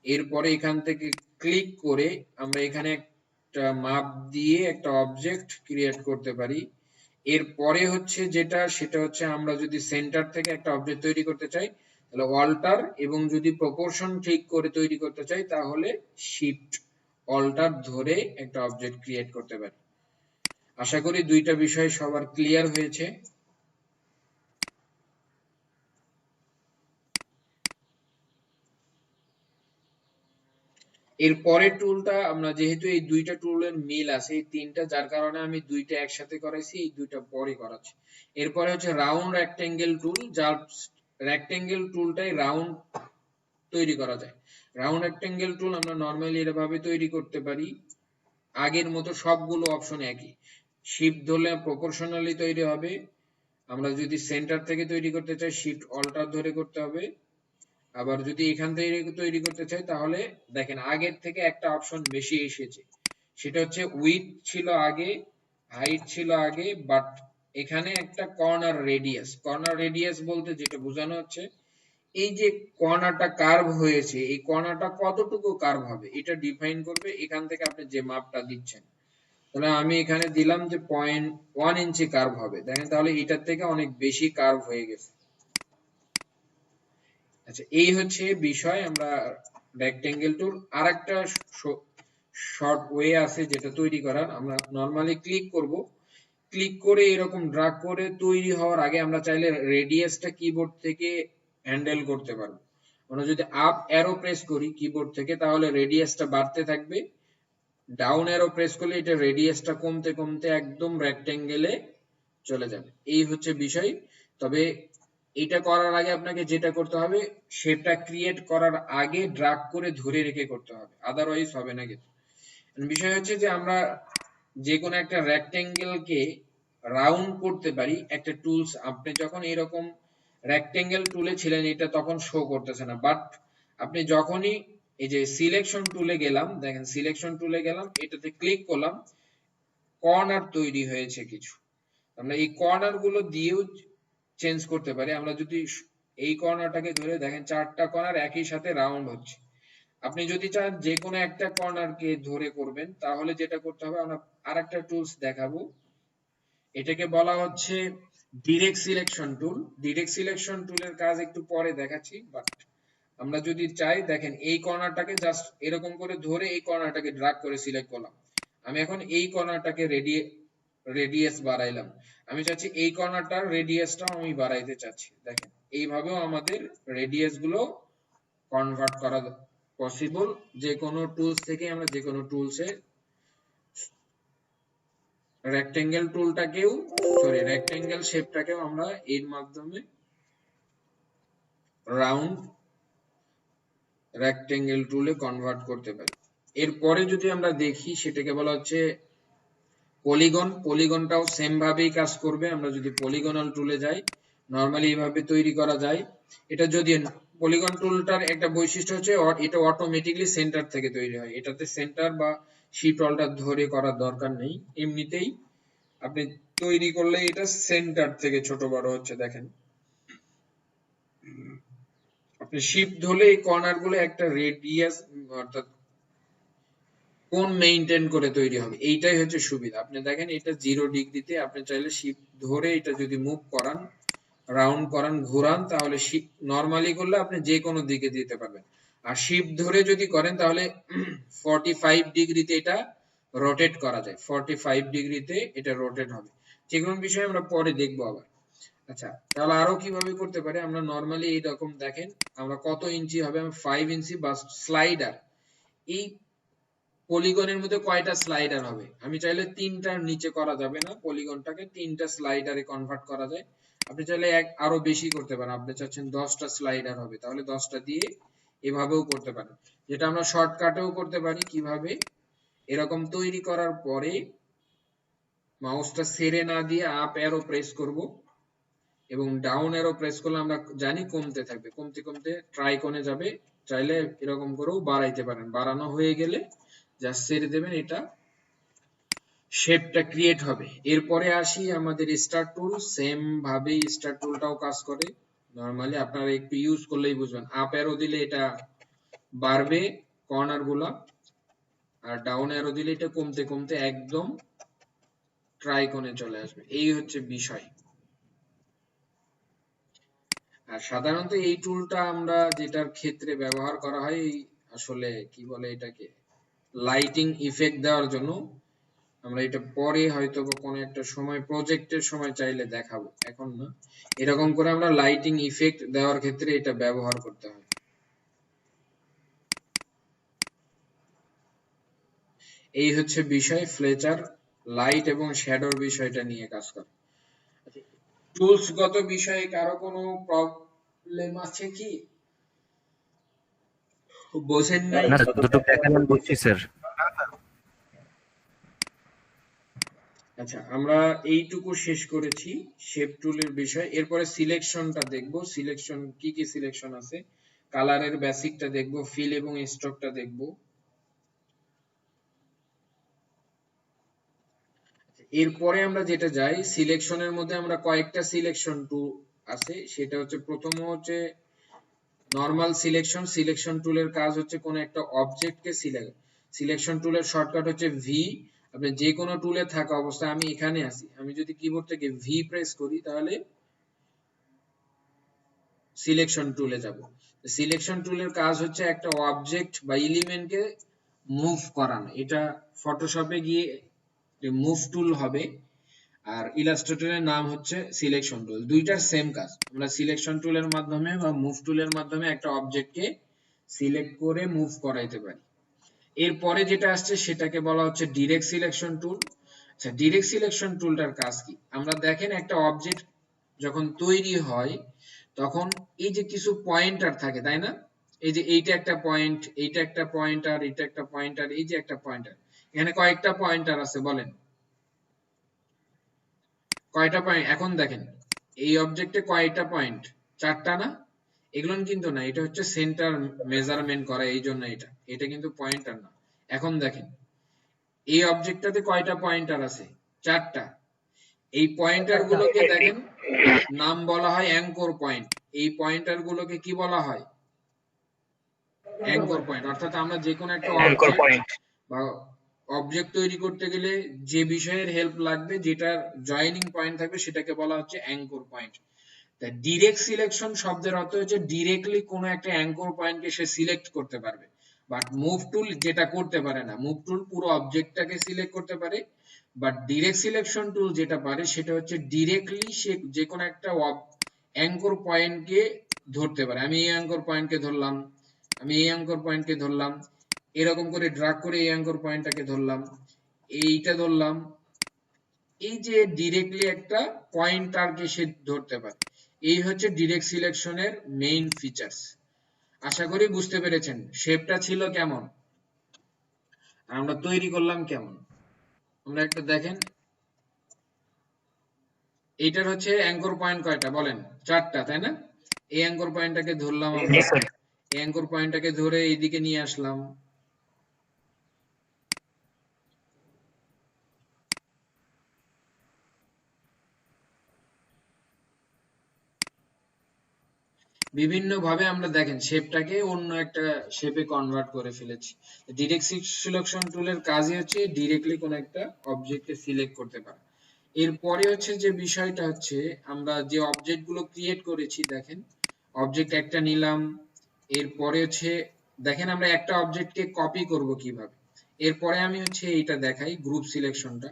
এরপরে এখান থেকে ক্লিক করে আমরা এখানে একটা মাপ দিয়ে একটা অবজেক্ট ক্রিয়েট করতে পারি। এরপরে হচ্ছে যেটা, সেটা হচ্ছে আমরা যদি সেন্টার থেকে একটা অবজেক্ট তৈরি করতে চাই, তাহলে অল্টার, এবং যদি প্রপোর্শন ঠিক করে তৈরি করতে চাই তাহলে শিফট অল্টার ধরে একটা অবজেক্ট ক্রিয়েট করতে পারি। আশা করি দুইটা বিষয় সবার ক্লিয়ার হয়েছে। এর পরের টুলটা, আমরা যেহেতু এই দুইটা টুলের মিল আছে, এই তিনটা, যার কারণে আমি দুইটা একসাথে করাইছি, এই দুইটা পরে করাচ্ছি। এরপরে হচ্ছে রাউন্ড রেক্টেঙ্গেল টুল, যার রেক্টেঙ্গেল টুলটাই রাউন্ড তৈরি করা যায়। রাউন্ড রেক্টেঙ্গেল টুল আমরা নরমালি এভাবে তৈরি করতে পারি। আগের মতো সবগুলো অপশন একই, শিফট ধরলে প্রপোর্শনালি তৈরি হবে। আমরা যদি সেন্টার থেকে তৈরি করতে চাই, শিফট অল্টার ধরে করতে হবে। আবার যদি এখান থেকে তৈরি করতে চাই, তাহলে দেখেন আগের থেকে একটা অপশন বেশি এসেছে। সেটা হচ্ছে উইডথ ছিল আগে, হাইট ছিল আগে, বাট এখানে একটা কর্নার রেডিয়াস। কর্নার রেডিয়াস বলতে যেটা বোঝানো হচ্ছে, এই যে কর্নারটা কার্ভ হয়েছে, এই কর্নারটা কতটুকু কার্ভ হবে এটা ডিফাইন করবে এখান থেকে আপনি যে মাপটা দিচ্ছেন। তাহলে আমি এখানে দিলাম যে 0.1 ইঞ্চি কার্ভ হবে। দেখেন তাহলে এটার থেকে অনেক বেশি কার্ভ হয়ে গেছে। আচ্ছা, এই হচ্ছে বিষয়। আমরা রেক্টেঙ্গেল টুল, আরেকটা শর্ট ওয়ে আছে যেটা তৈরি করার। আমরা নরমালি ক্লিক করব, ক্লিক করে এরকম ড্র্যাগ করে তৈরি হওয়ার আগে আমরা চাইলে রেডিয়াসটা কিবোর্ড থেকে হ্যান্ডেল করতে পারবো। আমরা যদি আপ অ্যারো প্রেস করি কিবোর্ড থেকে, তাহলে রেডিয়াসটা বাড়তে থাকবে। ডাউন অ্যারো প্রেস করলে এটা রেডিয়াসটা কমতে কমতে একদম রেক্টেঙ্গেলে চলে যাবে। এই হচ্ছে বিষয়। তবে এটা করার আগে আপনাকে যেটা করতে হবে, শেপটা ক্রিয়েট করার আগে ড্র্যাগ করে ধরে রেখে করতে হবে, আদারওয়াইজ হবে না। কিন্তু বিষয় হচ্ছে যে আমরা যে কোনো একটা রেক্টেঙ্গেলকে রাউন্ড করতে পারি একটা টুলস। আপনি যখন এরকম রেক্টেঙ্গেল টুলে ছিলেন এটা তখন শো করতেছে না, বাট আপনি যখনই এই যে সিলেকশন টুলে গেলাম, দেখেন সিলেকশন টুলে গেলাম, এটাতে ক্লিক করলাম, কর্নার তৈরি হয়েছে কিছু। আমরা এই কর্নার গুলো দিয়েও চেঞ্জ করতে পারি। আমরা যদি এই কর্নারটাকে ধরে দেখেন 4টা কর্নার একই সাথে রাউন্ড হচ্ছে। আপনি যদি চান যে কোনো একটা কর্নারকে ধরে করবেন, তাহলে যেটা করতে হবে, আমরা আরেকটা টুলস দেখাবো, এটাকে বলা হচ্ছে direct selection tool. Direct selection টুলের কাজ একটু পরে দেখাচ্ছি, বাট আমরা যদি চাই, দেখেন এই কর্নারটাকে জাস্ট এরকম করে ধরে এই কর্নারটাকে ড্র্যাগ করে সিলেক্ট করলাম। আমি এখন এই কর্নারটাকে রেডিয়াস বাড়াইলাম, আমি চাচ্ছি এই কর্নারটার রেডিয়াসটাও আমি বাড়াইতে চাচ্ছি। দেখেন এইভাবেও আমাদের রেডিয়াস গুলো কনভার্ট করা পসিবল। যে কোনো টুলস থেকে আমরা যে কোনো টুলসে রেক্টেঙ্গেল টুলটাকেও রেক্টেঙ্গেল শেপটাকেও আমরা এর মাধ্যমে রাউন্ড রেক্টেঙ্গেল টুলে কনভার্ট করতে পারি। এরপরে যদি আমরা দেখি, সেটাকে বলা হচ্ছে পলিগন। পলিগনটাও সেম ভাবেই কাজ করবে। আমরা যদি পলিগনাল টুলে যাই, নরমালি এইভাবে তৈরি করা যায়। এটা যদি পলিগন টুলটার একটা বৈশিষ্ট্য হচ্ছে এটা অটোমেটিকলি সেন্টার থেকে তৈরি হয়, এটাতে সেন্টার বা শিফট অল্টার ধরে করার দরকার নেই, এমনিতেই আপনি তৈরি করলে এটা সেন্টার থেকে ছোট বড় হচ্ছে। দেখেন আপনি শিফট ধরলে এই কর্নার গুলো একটা রেডিয়াস অর্থাৎ কোণ মেইনটেইন করে তৈরি হবে, এইটাই হচ্ছে সুবিধা। আপনি দেখেন এটা 0 ডিগ্রিতে, আপনি চাইলে শিফট ধরে এটা যদি মুভ করান, রাউন্ড করান, ঘোরান, তাহলে নরমালি করলে আপনি যে কোনো দিকে দিতে পারবেন। আর শিফট ধরে যদি করেন তাহলে 45 ডিগ্রিতে এটা রোটেট করা যায়, 45 ডিগ্রিতে এটা রোটেট হবে। যেকোনো বিষয় আমরা পরে দেখবো আবার। আচ্ছা, তাহলে আরো কিভাবে করতে পারি, আমরা নরমালি এইরকম দেখেন আমরা কত ইঞ্চি হবে, 5 ইঞ্চি বা স্লাইডার। এই পলিগনের মধ্যে কয়টা স্লাইডার হবে, আমি চাইলে 3টার নিচে করা যাবে না, পলিগনটাকে 3টা স্লাইডারে কনভার্ট করা যায়। আপনি চাইলে আরো বেশি করতে পারেন, আপনি চাচ্ছেন 10টা স্লাইডার হবে, তাহলে 10টা দিয়ে এভাবেও করতে পারেন। যেটা আমরা শর্টকাটেও করতে পারি। কিভাবে, এরকম তৈরি করার পরে মাউসটা ছেড়ে না দিয়ে আপ অ্যারো প্রেস করব এবং ডাউন অ্যারো প্রেস করলে আমরা জানি কমতে থাকবে, কমতে কমতে ট্রাইকনে যাবে। চাইলে এরকম করেও বাড়াইতে পারেন, বাড়ানো হয়ে গেলে জাস্ট ছেড়ে দেবেন, এটা শেপটা ক্রিয়েট হবে। এরপরে আসি আমাদের স্টার টুল। সেম ভাবে স্টার টুলটাও কাজ করে। নরমালি আপনারা একটু ইউজ করলেই বুঝবেন, আপ অ্যারো দিলে এটা বাড়বে কর্নার গুলা, আর ডাউন অ্যারো দিলে এটা কমতে কমতে একদম ট্রাইকনে চলে আসবে। এই হচ্ছে বিষয়। আর সাধারণত এই টুলটা আমরা যেটার ক্ষেত্রে ব্যবহার করা হয়, আসলে কি বলে এটাকে, লাইটিং ইফেক্ট দেওয়ার জন্য। আমরা এটা পরে হয়তো বা কোনো একটা সময় প্রজেক্টের সময় চাইলে দেখাবো, এখন না। এরকম করে আমরা লাইটিং ইফেক্ট দেওয়ার ক্ষেত্রে এটা ব্যবহার করতে হয়। এই হচ্ছে বিষয়, ফ্লেচার লাইট এবং শ্যাডোর বিষয়টা নিয়ে কাজ করে। টুলস গত বিষয়ে কারো কোনো প্রবলেম আছে কি, বোঝেন নাই? না দুটো দেখালেন বুঝছি স্যার। আচ্ছা, আমরা এইটুকু শেষ করেছি শেপ টুলের বিষয়। এরপরে সিলেকশনটা দেখব, সিলেকশন কি কি সিলেকশন আছে, কালারের বেসিকটা দেখব, ফিল এবং স্ট্রোকটা দেখব। এরপরে আমরা যেটা যাই, সিলেকশনের মধ্যে আমরা কয়েকটা সিলেকশন টুল আছে। সেটা হচ্ছে প্রথম হচ্ছে নরমাল সিলেকশন। সিলেকশন টুলের কাজ হচ্ছে কোন একটা অবজেক্টকে সিলেক্ট, সিলেকশন টুলের শর্টকাট হচ্ছে ভি। আপনি যে কোনো টুলে থাকা অবস্থায়, আমি এখানে আছি, আমি যদি কিবোর্ড থেকে ভি প্রেস করি তাহলে সিলেকশন টুলে যাব। সিলেকশন টুলের কাজ হচ্ছে একটা অবজেক্ট বা এলিমেন্টকে মুভ করানো। এটা ফটোশপে গিয়ে মুভ টুল হবে, আর ইলাস্ট্রেটরের নাম হচ্ছে সিলেকশন টুল। দুইটার সেম কাজ। আমরা সিলেকশন টুলের মাধ্যমে বা মুভ টুলের মাধ্যমে একটা অবজেক্টকে সিলেক্ট করে মুভ করাইতে পারি। এরপরে যেটা আসছে সেটাকে বলা হচ্ছে ডিরেক্ট সিলেকশন টুল। আচ্ছা, ডিরেক্ট সিলেকশন টুলটার কাজ কি, আমরা দেখেন একটা অবজেক্ট যখন তৈরি হয় তখন এই যে কিছু পয়েন্টার থাকে, তাই না? এই যে এইটা একটা পয়েন্ট, এইটা একটা পয়েন্টার, এটা একটা পয়েন্টার, এই যে একটা পয়েন্টার, এখানে কয়েকটা পয়েন্টার আছে বলেন? কয়টা পয়েন্ট এখন দেখেন, এই অবজেক্টে কয়টা পয়েন্ট? 4টা না? এগুলো কিন্তু না, এটা হচ্ছে সেন্টার মেজারমেন্ট করা, এই জন্য এটা কিন্তু পয়েন্টার না। এখন দেখেন এই অবজেক্টটাতে কয়টা পয়েন্টার আছে? 4টা। এই পয়েন্টার গুলোকে দেখেন নাম বলা হয় অ্যাঙ্কর পয়েন্ট। এই পয়েন্টার গুলোকে কি বলা হয়? Anchor point. অর্থাৎ আমরা যে কোনো একটা অ্যাঙ্কর অবজেক্ট পয়েন্ট। বা অবজেক্ট তৈরি করতে গেলে যে বিষয়ের হেল্প লাগবে, যেটার জয়েনিং পয়েন্ট থাকবে, সেটাকে বলা হচ্ছে অ্যাঙ্কর পয়েন্ট। তাই ডিরেক্ট সিলেকশন শব্দের অর্থ হচ্ছে ডিরেক্টলি কোনো একটা অ্যাঙ্কর পয়েন্টকে সে সিলেক্ট করতে পারবে। বাট মুভ টুল যেটা করতে পারে না, মুভ টুল পুরো অবজেক্টটাকে সিলেক্ট করতে পারে, বাট ডিরেক্ট সিলেকশন টুল যেটা পারে সেটা হচ্ছে ডিরেক্টলি সে যে কোনো একটা অ্যাঙ্কর পয়েন্টকে ধরতে পারে। আমি এই অ্যাঙ্কর পয়েন্টকে ধরলাম, আমি এই অ্যাঙ্কর পয়েন্টকে ধরলাম, এরকম করে ড্রাগ করে এই অ্যাঙ্কর পয়েন্টটাকে ধরলাম, এইটা ধরলাম। এই যে ডিরেক্টলি একটা পয়েন্টারকে সে ধরতে পারে, এই হচ্ছে ডিরেক্ট সিলেকশনের মেইন ফিচার্স। আশা করি বুঝতে পেরেছেন শেপটা ছিল কেমন, আমরা তৈরি করলাম কেমন। আমরা একটা দেখেন, এইটার হচ্ছে অ্যাঙ্কর পয়েন্ট কয়টা বলেন? 4টা, তাই না? এই অ্যাঙ্কর পয়েন্টটাকে ধরলাম আমরা, জি স্যার। এই অ্যাঙ্কর পয়েন্টটাকে ধরে এইদিকে নিয়ে আসলাম। বিভিন্ন ভাবে আমরা দেখেন শেপটাকে অন্য একটা শেপে কনভার্ট করে ফেলেছি। ডিরেক্ট সিলেকশন টুলের কাজই হচ্ছে ডিরেক্টলি কোন একটা অবজেক্টকে সিলেক্ট করতে পারা। এরপরে হচ্ছে যে বিষয়টা হচ্ছে, আমরা যে অবজেক্ট গুলো ক্রিয়েট করেছি, দেখেন অবজেক্ট একটা নিলাম, এরপরে হচ্ছে দেখেন আমরা একটা অবজেক্টকে কপি করব কিভাবে। এরপরে আমি হচ্ছে এইটা দেখাই, গ্রুপ সিলেকশনটা।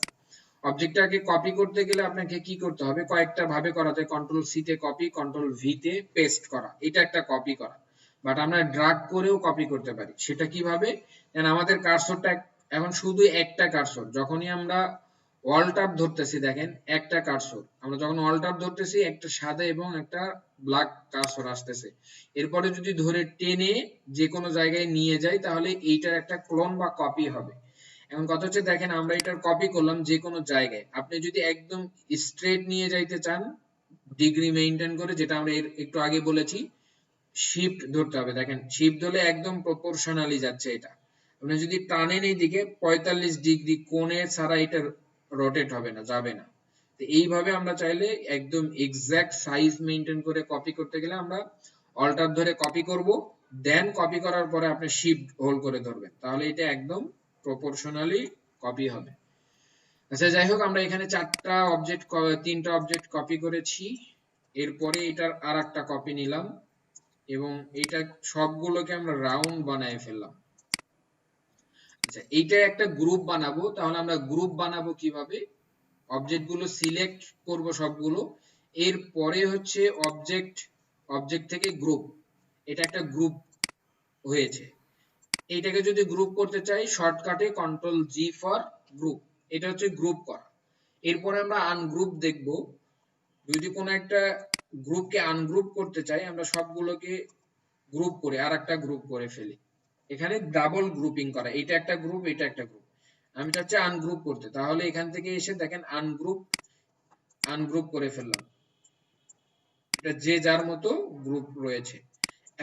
অবজেক্টটাকে কপি করতে গেলে আপনাকে কি করতে হবে? কয়েকটা ভাবে করা যায়। কন্ট্রোল সি তে কপি, কন্ট্রোল ভি তে পেস্ট করা, এটা একটা কপি করা। বাট আমরা ড্রাগ করেও কপি করতে পারি। সেটা কিভাবে? আমাদের কার্সরটা এখন শুধু একটা কার্সর, যখনই আমরা অল ট্যাব ধরতেছি, দেখেন একটা কার্সর, আমরা যখন অল ট্যাব ধরতেছি একটা সাদা এবং একটা ব্ল্যাক কার্সর আসতেছে। এরপরে যদি ধরে টেনে যে কোনো জায়গায় নিয়ে যাই, তাহলে এইটার একটা ক্লোন বা কপি হবে। এখন কথা হচ্ছে দেখেন আমরা এটার কপি করলাম যে কোনো জায়গায়। আপনি যদি একদম স্ট্রেট নিয়ে যাইতে চান, ডিগ্রি মেইনটেইন করে, যেটা আমরা একটু আগে বলেছি, শিফট ধরতে হবে। দেখেন শিফট ধরলে একদম প্রপোর্শনালি যাচ্ছে এটা। আপনি যদি টানেন এই দিকে 45 ডিগ্রি কোণে ছাড়া এটা রোটেট হবে না, যাবে না। তো এইভাবে আমরা চাইলে একদম এক্সাক্ট সাইজ মেইনটেইন করে কপি করতে গেলে আমরা অল্টার ধরে কপি করব, দেন কপি করার পরে আপনি শিফট হোল্ড করে ধরবেন, তাহলে এটা একদম প্রপোর্শনালি কপি হবে। আচ্ছা যাই হোক, আমরা এখানে 3টা অবজেক্ট কপি করেছি। এরপরে এটার আরেকটা কপি নিলাম এবং এটা সবগুলোকে আমরা রাউন্ড বানায় ফেললাম। আচ্ছা এইটা একটা গ্রুপ বানাবো, তাহলে আমরা গ্রুপ বানাবো কিভাবে? অবজেক্ট গুলো সিলেক্ট করব সবগুলো, এরপরে হচ্ছে অবজেক্ট থেকে গ্রুপ, এটা একটা গ্রুপ হয়েছে। এইটাকে যদি গ্রুপ করতে চাই, শর্টকাটে কন্ট্রোল জি ফর গ্রুপ, এটা হচ্ছে গ্রুপ করা। এরপরে আমরা আনগ্রুপ দেখব। যদি কোনো একটা গ্রুপকে আনগ্রুপ করতে চাই, আমরা সবগুলোকে গ্রুপ করে আরেকটা গ্রুপ করে ফেলি। এখানে ডাবল গ্রুপিং করা, এটা একটা গ্রুপ, এটা একটা গ্রুপ। আমি চাচ্ছি আনগ্রুপ করতে, তাহলে এখান থেকে এসে দেখেন আনগ্রুপ করে ফেললাম। এটা যে যার মতো গ্রুপ রয়েছে।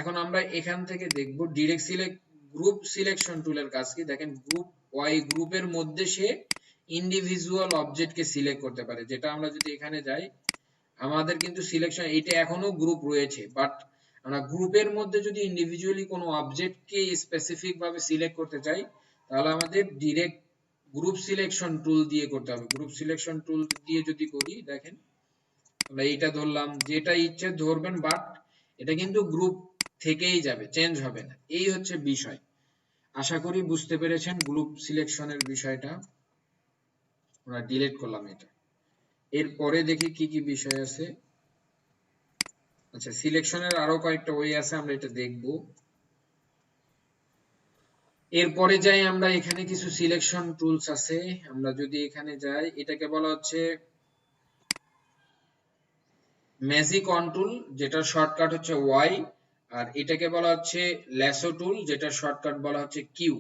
এখন আমরা এখান থেকে দেখব ডিরেক্ট গ্রুপ সিলেকশন টুলের কাজ কি। দেখেন গ্রুপ ওয়াই গ্রুপের মধ্যে সে ইন্ডিভিজুয়াল অবজেক্টকে সিলেক্ট করতে পারে, যেটা আমরা যদি এখানে যাই, আমাদের কিন্তু সিলেকশন এটা এখনো গ্রুপ রয়েছে, বাট আমরা গ্রুপের মধ্যে যদি ইন্ডিভিজুয়ালি কোনো অবজেক্টকে স্পেসিফিক ভাবে সিলেক্ট করতে চাই, তাহলে আমাদের ডিরেক্ট গ্রুপ সিলেকশন টুল দিয়ে করতে হবে। গ্রুপ সিলেকশন টুল দিয়ে যদি করি, দেখেন আমরা এইটা ধরলাম, যেটা ইচ্ছে ধরবেন, বাট এটা কিন্তু গ্রুপ থেকেই যাবে, চেঞ্জ হবে না। এই হচ্ছে বিষয়। আশা করি বুঝতে পেরেছেন গ্রুপ সিলেকশনের বিষয়টা। আমরা ডিলিট করলাম এটা। এরপরে দেখি কি কি বিষয় আছে। আচ্ছা সিলেকশনের আরো কয়েকটা ওয়ে আছে, আমরা এটা দেখব। এরপরে যাই আমরা, এখানে কিছু সিলেকশন টুলস আছে। আমরা যদি এখানে যাই, এটাকে বলা হচ্ছে ম্যাজিক অন টুল, যেটার শর্টকাট হচ্ছে ওয়াই, আর এটাকে বলা হচ্ছে ল্যাসো টুল, যেটার শর্টকাট বলা হচ্ছে কিউ।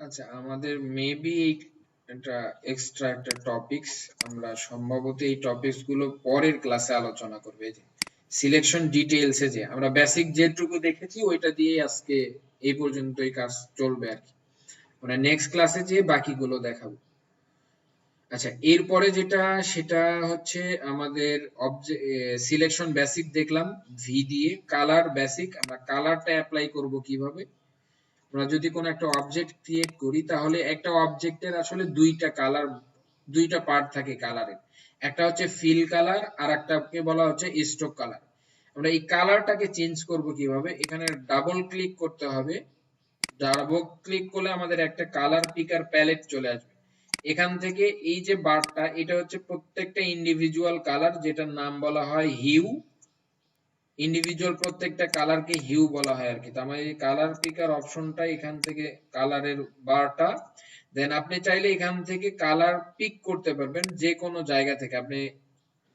আচ্ছা আমাদের মেবি এটা এক্সট্রা একটা টপিকস, আমরা সম্ভবত এই টপিকস গুলো পরের ক্লাসে আলোচনা করব। এই যে সিলেকশন ডিটেইলসে যে আমরা বেসিক যেটুকু দেখেছি ওইটা দিয়ে আজকে এই পর্যন্তই কাজ চলবে আর কি, মানে নেক্সট ক্লাসে যে বাকিগুলো দেখাবো। আচ্ছা, এরপরে যেটা সেটা হচ্ছে আমাদের সিলেকশন বেসিক দেখলাম ভি দিয়ে। কালার বেসিক, আমরা কালারটা অ্যাপ্লাই করব কিভাবে। আমরা যদি কোনো একটা অবজেক্ট ক্রিয়েট করি তাহলে একটা অবজেক্টের আসলে দুইটা কালার, দুইটা পার্ট থাকে কালারের। একটা হচ্ছে ফিল কালার আর একটাকে বলা হচ্ছে স্ট্রোক কালার। আমরা এই কালারটাকে চেঞ্জ করব কিভাবে, এখানে ডাবল ক্লিক করতে হবে। ডাবল ক্লিক করলে আমাদের একটা কালার পিকার প্যালেট চলে আসবে। এখান থেকে এই যে বারটা, এটা হচ্ছে প্রত্যেকটা ইন্ডিভিজুয়াল কালার, যেটার নাম বলা হয় হিউ। ইন্ডিভিজুয়াল প্রত্যেকটা কালারকে হিউ বলা হয় আর কি। তো আমার এই কালার পিকার অপশনটা এখান থেকে কালারের বারটা, দেন আপনি চাইলে এখান থেকে কালার পিক করতে পারবেন যে কোনো জায়গা থেকে। আপনি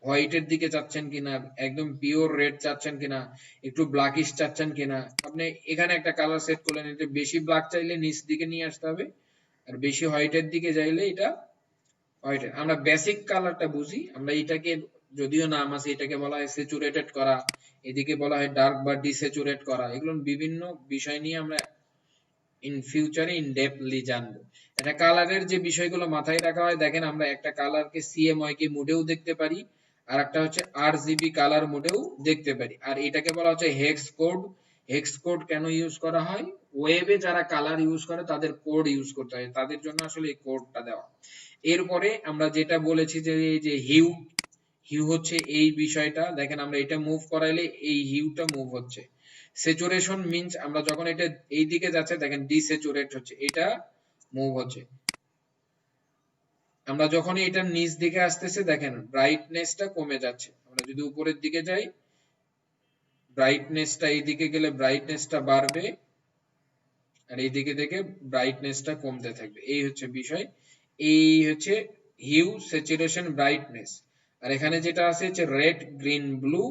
হোয়াইটের দিকে চাচ্ছেন কিনা, একদম পিওর রেড চাচ্ছেন কিনা, একটু ব্ল্যাকিশ চাচ্ছেন কিনা, আপনি এখানে একটা কালার সেট করলেন। এটা বেশি ব্ল্যাক চাইলে নিচ দিকে নিয়ে আসতে হবে, আর বেশি হোয়াইটের দিকে চাইলে এটা হোয়াইটের। আমরা বেসিক কালারটা বুঝি, আমরা এটাকে যদিও নাম আছে, এটাকে বলা হয় স্যাচুরেটেড করা, এদিকে বলা হয় ডার্ক বা ডিস্যাচুরেট করা। এগুলো বিভিন্ন বিষয় নিয়ে আমরা ইন ফিউচারে ইন ডেপথলি জানবো। এটা কালারের যে বিষয়গুলো মাথায় রাখা হয়, দেখেন আমরা একটা কালারকে সিএমওয়াইকে মোডেও দেখতে পারি, আর একটা হচ্ছে আরজিবি কালার মোডেও দেখতে পারি। আর এটাকে বলা হচ্ছে হেক্স কোড। হেক্স কোড কেন ইউজ করা হয়, ওয়েবে যারা কালার ইউজ করে তাদের কোড ইউজ করতে হয়, তাদের জন্য আসলে এই কোডটা দেওয়া। এরপরে আমরা যেটা বলেছি যে এই যে হিউ, হিউ হচ্ছে এই বিষয়টা, দেখেন আমরা এটা মুভ করাইলে এই হিউটা মুভ হচ্ছে। স্যাচুরেশন মিন্স আমরা যখন এটা এই দিকে যাচ্ছে, দেখেন ডিস্যাচুরেট হচ্ছে, এটা মুভ হচ্ছে। আমরা যখন এটা নিচ দিকে আসতেছে, দেখেন ব্রাইটনেসটা কমে যাচ্ছে। আমরা যদি উপরের দিকে যাই, ব্রাইটনেসটা এই দিকে গেলে ব্রাইটনেসটা বাড়বে, আর এই দিকে দেখে ব্রাইটনেসটা কমতে থাকবে। এই হচ্ছে বিষয়, এই হচ্ছে হিউ, স্যাচুরেশন, ব্রাইটনেস। আর এখানে যেটা আছে হচ্ছে red, green, blue,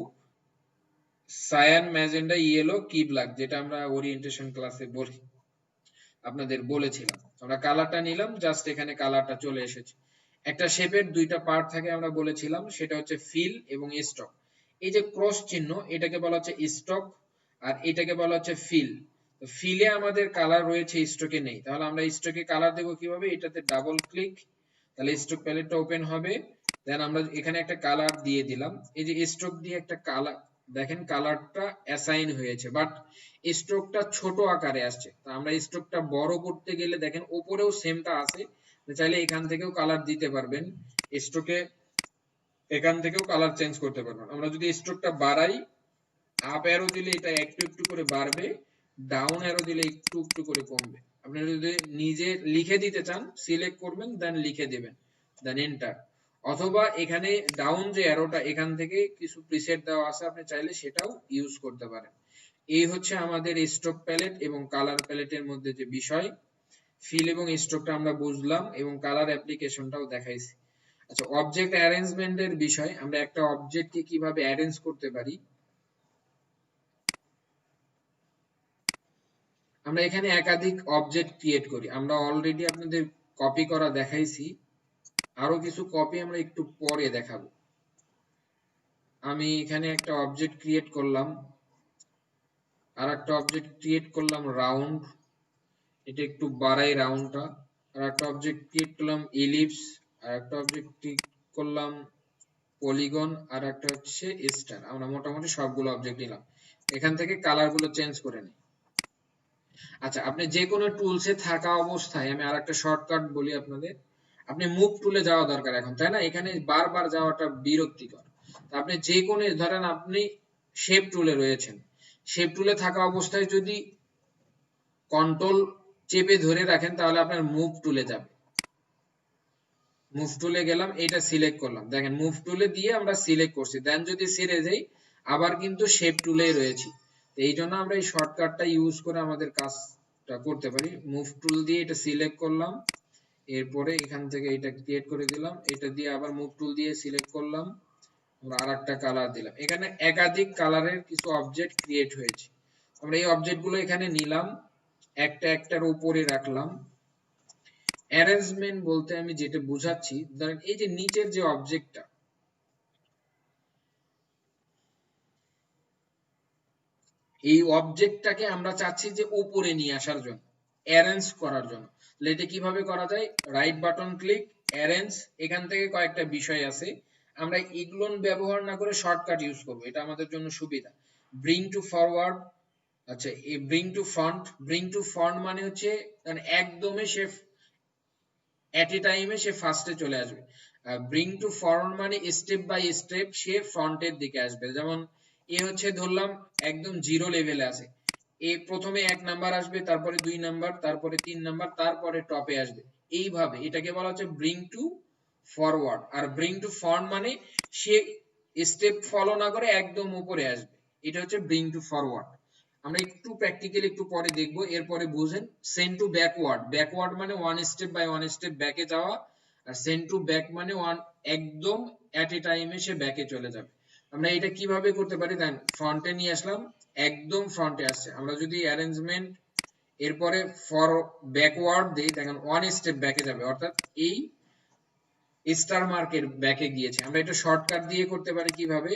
cyan, magenta, yellow, key black, যেটা আমরা ওরিয়েন্টেশন ক্লাসে বলি, আপনাদের বলেছিলাম। আমরা কালারটা নিলাম, জাস্ট এখানে কালারটা চলে এসেছে। একটা শেপের দুইটা পার্ট থাকে আমরা বলেছিলাম, সেটা হচ্ছে ফিল এবং স্টক। এই যে ক্রস চিহ্ন, এটাকে বলা হচ্ছে স্টক, আর এটাকে বলা হচ্ছে ফিল। ফিলে আমাদের কালার রয়েছে, স্টকে নেই। তাহলে আমরা স্টকে কালার দেবো কিভাবে, এটাতে ডাবল ক্লিক, তাহলে স্টক প্যালেটটা ওপেন হবে। দেন আমরা এখানে একটা কালার দিয়ে দিলাম, এই যে স্ট্রোক দিয়ে একটা কালার, দেখেন কালারটা অ্যাসাইন হয়েছে, বাট স্ট্রোকটা ছোট আকারে আসছে। তো আমরা স্ট্রোকটা বড় করতে গেলে দেখেন উপরেও সেমটা আছে, চাইলে এখান থেকেও কালার দিতে পারবেন, স্ট্রোকে এখান থেকেও কালার চেঞ্জ করতে পারবেন। আমরা যদি স্ট্রোকটা বাড়াই, আপ অ্যারো দিলে এটা একটু একটু করে বাড়বে, ডাউন অ্যারো দিলে একটু একটু করে কমবে। আপনি যদি নিজে লিখে দিতে চান, সিলেক্ট করবেন, দেন লিখে দিবেন, দেন এন্টার। অথবা এখানে ডাউন যে অ্যারোটা, এখান থেকে কিছু প্রিসেট দেওয়া আছে, আপনি চাইলে সেটাও ইউজ করতে পারেন। এই হচ্ছে আমাদের স্ট্রোক প্যালেট এবং কালার প্যালেটের মধ্যে যে বিষয়। ফিল এবং স্ট্রোকটা আমরা বুঝলাম এবং কালার অ্যাপ্লিকেশনটাও দেখাইছি। আচ্ছা, অবজেক্ট অ্যারেঞ্জমেন্টের বিষয়, আমরা একটা অবজেক্টকে কিভাবে অ্যারেঞ্জ করতে পারি। আমরা এখানে একাধিক অবজেক্ট ক্রিয়েট করি, আমরা অলরেডি আপনাদের কপি করা দেখাইছি, আরো কিছু কপি আমরা একটু পরে দেখাবো। আমি এখানে একটা অবজেক্ট ক্রিয়েট করলাম, আর একটা অবজেক্ট ক্রিয়েট করলাম রাউন্ড, এটা একটু বাড়াই রাউন্ডটা। আর একটা অবজেক্ট ক্রিয়েট করলাম ইলিপস, আর একটা অবজেক্ট ক্রিয়েট করলাম পলিগন, আর একটা হচ্ছে স্টার। আমরা মোটামুটি সবগুলো অবজেক্ট নিলাম, এখান থেকে কালার গুলো চেঞ্জ করে নিই। আচ্ছা, আপনি যে কোনো টুলসে থাকা অবস্থায়, আমি আরেকটা শর্টকাট বলি আপনাদের, আপনি মুভ টুলে যাওয়া দরকার এখন, তাই না? এখানে বারবার যাওয়াটা বিরক্তিকর। আপনি যে কোনো, ধরেন আপনি শেপ টুলে রয়েছেন, শেপ টুলে থাকা অবস্থায় যদি কন্ট্রোল চেপে ধরে রাখেন, তাহলে আপনার মুভ টুলে যাবে। মুভ টুলে গেলাম, এটা সিলেক্ট করলাম, দেখেন মুভ টুলে দিয়ে আমরা সিলেক্ট করছি, দেন যদি ছেড়ে যাই আবার কিন্তু শেপ টুলেই রয়েছি। এই জন্য আমরা এই শর্টকাটটা ইউজ করে আমাদের কাজটা করতে পারি। মুভ টুল দিয়ে এটা সিলেক্ট করলাম, এরপরে এখান থেকে এটা ক্রিয়েট করে দিলাম, এটা দিয়ে আবার মুভ টুল দিয়ে সিলেক্ট করলাম, আমরা আরেকটা কালার দিলাম। এখানে একাধিক কালারের কিছু অবজেক্ট ক্রিয়েট হয়েছে। আমরা এই অবজেক্টগুলো এখানে নিলাম, একটা একটার উপরে রাখলাম, অ্যারেঞ্জমেন্ট বলতে আমি যেটা বুঝাচ্ছি, ধরেন এই যে নিচের যে অবজেক্টটা, এই অবজেক্টটাকে আমরা চাচ্ছি যে উপরে নিয়ে আসার জন্য, অ্যারেঞ্জ করার জন্য। এটা কিভাবে করা যায়? রাইট বাটন ক্লিক, অ্যারেঞ্জ, এখান থেকে কয়েকটা বিষয় আছে, আমরা এগুলো ব্যবহার না করে শর্টকাট ইউজ করব, এটা আমাদের জন্য সুবিধা। ব্রিং টু ফরওয়ার্ড, আচ্ছা এই bring to front, bring to front মানে হচ্ছে একদমই সে এট এ টাইমে সে ফার্স্টে চলে আসবে। ব্রিং টু ফরওয়ার্ড মানে স্টেপ বাই স্টেপ সে ফ্রন্টের দিকে আসবে। যেমন এ হচ্ছে ধরলাম একদম জিরো লেভেলে আছে, এ প্রথমে 1 নাম্বার আসবে, তারপরে 2 নাম্বার, তারপরে 3 নাম্বার, তারপরে টপে আসবে, এইভাবে এটাকে বলা হচ্ছে ব্রিং টু ফরওয়ার্ড। আর ব্রিং টু ফ্রন্ট মানে সে স্টেপ ফলো না করে একদম উপরে আসবে, এটা হচ্ছে ব্রিং টু ফরওয়ার্ড। আমরা একটু প্র্যাকটিক্যালি একটু পরে দেখব, এরপরে বুঝেন। সেন্ড টু ব্যাকওয়ার্ড, ব্যাকওয়ার্ড মানে one step by one step ব্যাকে যাওয়া, আর সেন্ড টু ব্যাক মানে একদম এট এ টাইমে সে ব্যাকে চলে যাবে। আমরা এটা কিভাবে করতে পারি? দেন ফ্রন্টে নিয়ে আসলাম, একদম ফ্রন্টে আসছে। আমরা যদি অ্যারেঞ্জমেন্ট এরপরে ফর ব্যাকওয়ার্ড দেই, দেখেন ওয়ান স্টেপ ব্যাকে যাবে, অর্থাৎ এই স্টার মার্কের ব্যাকে গিয়েছে। আমরা এটা শর্টকাট দিয়ে করতে পারি কিভাবে?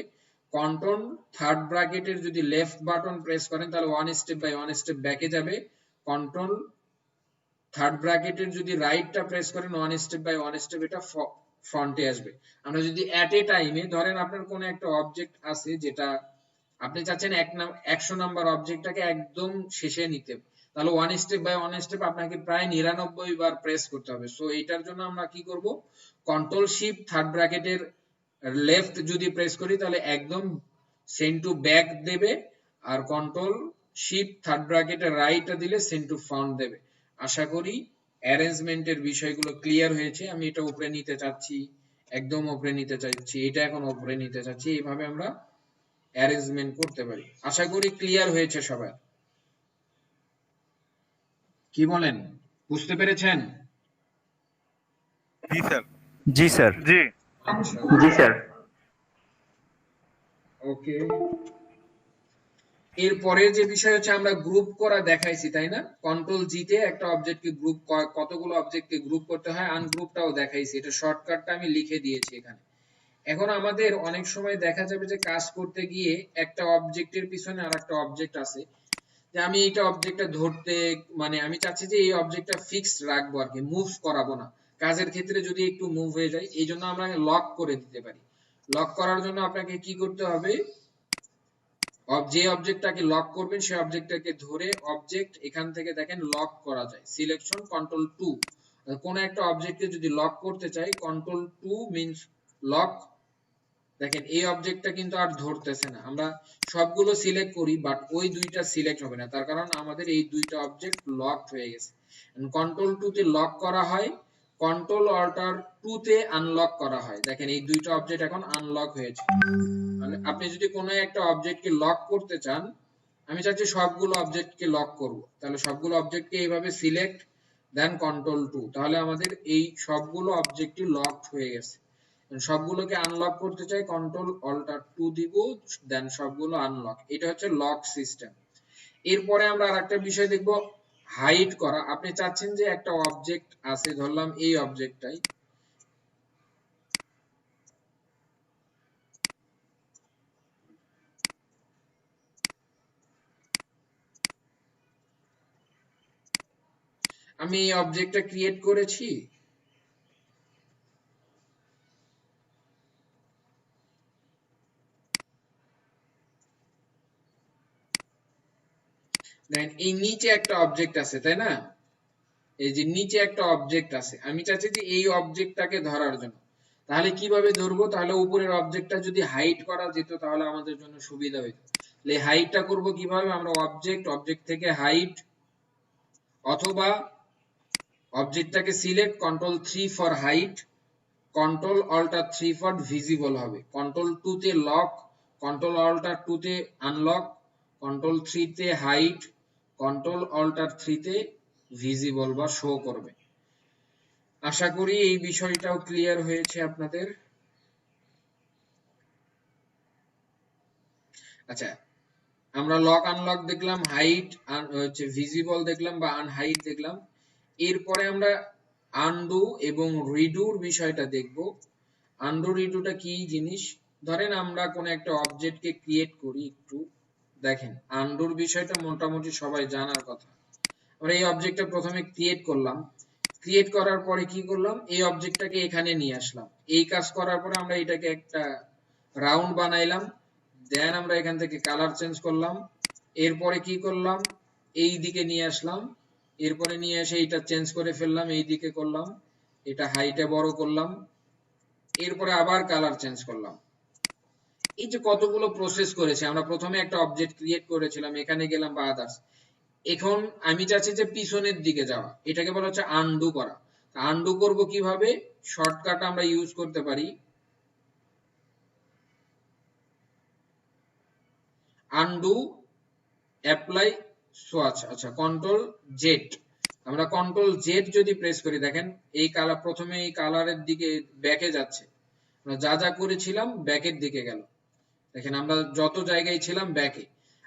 কন্ট্রোল থার্ড ব্র্যাকেটের যদি লেফট বাটন প্রেস করেন তাহলে one step by one step ব্যাকে যাবে, কন্ট্রোল থার্ড ব্র্যাকেটের যদি রাইটটা প্রেস করেন one step by one step এটা ফ্রন্টে আসবে। আমরা যদি এট এ টাইমে, ধরেন আপনার কোনো একটা অবজেক্ট আছে যেটা আপনি চাচ্ছেন 100 নাম্বার অবজেক্টটাকে একদম শেষে নিতে, তাহলে one step by one step আপনাকে প্রায় 99 বার প্রেস করতে হবে। সো এটার জন্য আমরা কি করব? কন্ট্রোল শিফট থার্ড ব্র্যাকেটের লেফট যদি প্রেস করি তাহলে একদম সেন্ড টু ব্যাক দেবে, আর কন্ট্রোল শিফট থার্ড ব্র্যাকেটের রাইটটা দিলে সেন্ড টু ফ্রন্ট দেবে। আশা করি অ্যারেঞ্জমেন্টের বিষয়গুলো ক্লিয়ার হয়েছে। আমি এটা উপরে নিতে চাচ্ছি, একদম উপরে নিতে চাচ্ছি, এটা এখন উপরে নিতে চাচ্ছি, এইভাবে আমরা অ্যারেঞ্জমেন্ট করতে পারি। আশা করি ক্লিয়ার হয়েছে সবার। কি বলেন, বুঝতে পেরেছেন? জি স্যার। জি স্যার। জি। জি স্যার। ওকে, এরপরে যে বিষয় হচ্ছে আমরা গ্রুপ করা দেখাইছি, তাই না? কন্ট্রোল জি তে একটা অবজেক্টকে গ্রুপ, কতগুলো অবজেক্টকে গ্রুপ করতে হয়, আনগ্রুপটাও দেখাইছি, এটা শর্টকাটটা আমি লিখে দিয়েছি এখানে। এখন আমাদের অনেক সময় দেখা যাবে যে কাজ করতে গিয়ে একটা অবজেক্টের পিছনে আরেকটা অবজেক্ট আছে, যে আমি এইটা অবজেক্টটা ধরতে, মানে আমি চাচ্ছি যে এই অবজেক্টটা ফিক্সড রাখবো আর কি, মুভ করাবো না। কাজের ক্ষেত্রে যদি একটু মুভ হয়ে যায়, এই জন্য আমরা লক করে দিতে পারি। লক করার জন্য আপনাকে কি করতে হবে? যে অবজেক্টটাকে লক করবেন সেই অবজেক্টটাকে ধরে অবজেক্ট এখান থেকে দেখেন লক করা যায়, সিলেকশন কন্ট্রোল 2। কোন একটা অবজেক্টকে যদি লক করতে চাই, কন্ট্রোল 2 মিন্স লক। দেখেন এই অবজেক্টটা কিন্তু আর ধরতেছে না, আমরা সবগুলো সিলেক্ট করি বাট ওই দুইটা সিলেক্ট হবে না, তার কারণ আমাদের এই দুইটা অবজেক্ট লকড হয়ে গেছে। কন্ট্রোল 2 তে লক করা হয়, কন্ট্রোল অল্টার 2 তে আনলক করা হয়। দেখেন এই দুইটা অবজেক্ট এখন আনলক হয়েছে। মানে আপনি যদি কোনো একটা অবজেক্টকে লক করতে চান, আমি চাচ্ছি সবগুলো অবজেক্টকে লক করব, তাহলে সবগুলো অবজেক্টকে এইভাবে সিলেক্ট দেন কন্ট্রোল 2, তাহলে আমাদের এই সবগুলো অবজেক্টই লকড হয়ে গেছে। সবগুলোকে আনলক করতে চাই, কন্ট্রোল অল্টার 2 দিব, দেন সবগুলো আনলক। এটা হচ্ছে লক সিস্টেম। এরপরে আমরা আরেকটা বিষয় দেখব, হাইড করা। আপনি চাচ্ছেন যে একটা অবজেক্ট আছে, ধরলাম এই অবজেক্টটাই, আমি এই অবজেক্টটা ক্রিয়েট করেছি, দেন এই নিচে একটা অবজেক্ট আছে, তাই না? এই যে নিচে একটা অবজেক্ট আছে, আমি চাচ্ছি যে এই অবজেক্টটাকে ধরার জন্য, তাহলে কিভাবে ধরবো? তাহলে উপরের অবজেক্টটা যদি হাইড করা যেত তাহলে আমাদের জন্য সুবিধা হতো। তাহলে হাইডটা করব কিভাবে? আমরা অবজেক্ট থেকে হাইড, অথবা অবজেক্টটাকে select, control 3 for hide, control alter 3 for visible হবে, কন্ট্রোল 2 তে লক, কন্ট্রোল অল্টার 2 তে আনলক, কন্ট্রোল 3 তে হাইড, কন্ট্রোল অল্টার 3 তে ভিজিবল বা শো করবে। আশা করি এই বিষয়টাও ক্লিয়ার হয়েছে আপনাদের। আচ্ছা, আমরা লক আনলক দেখলাম, হাইড হচ্ছে ভিজিবল দেখলাম বা আনহাইড দেখলাম। এরপরে আমরা আনডু এবং রিডুর বিষয়টা দেখব। আনডু রিডুটা কি জিনিস? ধরেন আমরা কোন একটা অবজেক্টকে ক্রিয়েট করি, একটু দেখেন আনডুর বিষয়টা মোটামুটি সবাই জানার কথা। আমরা এই অবজেক্টটা প্রথমে ক্রিয়েট করলাম, ক্রিয়েট করার পরে কি করলাম, এই অবজেক্টটাকে এখানে নিয়ে আসলাম, এই কাজ করার পরে আমরা এটাকে একটা রাউন্ড বানাইলাম, দেন আমরা এখান থেকে কালার চেঞ্জ করলাম, এরপরে কি করলাম, এই দিকে নিয়ে আসলাম, এরপরে নিয়ে এসে এটা চেঞ্জ করে ফেললাম, এই দিকে করলাম, এটা হাইটে বড় করলাম, এরপরে আবার কালার চেঞ্জ করলাম। এই যে কতগুলো প্রসেস করেছে, আমরা প্রথমে একটা অবজেক্ট ক্রিয়েট করেছিলাম, এখানে গেলাম বা আদার্স। এখন আমি চাচ্ছি যে পিছনের দিকে যাওয়া, এটাকে বলা হচ্ছে আনডু করা। আনডু করব কিভাবে? শর্টকাট আমরা ইউজ করতে পারি আনডু অ্যাপ্লাই সোয়াচ, আচ্ছা কন্ট্রোল জেড। আমরা কন্ট্রোল জেড যদি প্রেস করি, দেখেন এই কালার, প্রথমে এই কালারের দিকে ব্যাকে যাচ্ছে, আমরা যা যা করেছিলাম ব্যাকের দিকে গেল। দেখেন আমরা যত জায়গায় ছিলাম ব্যাকে,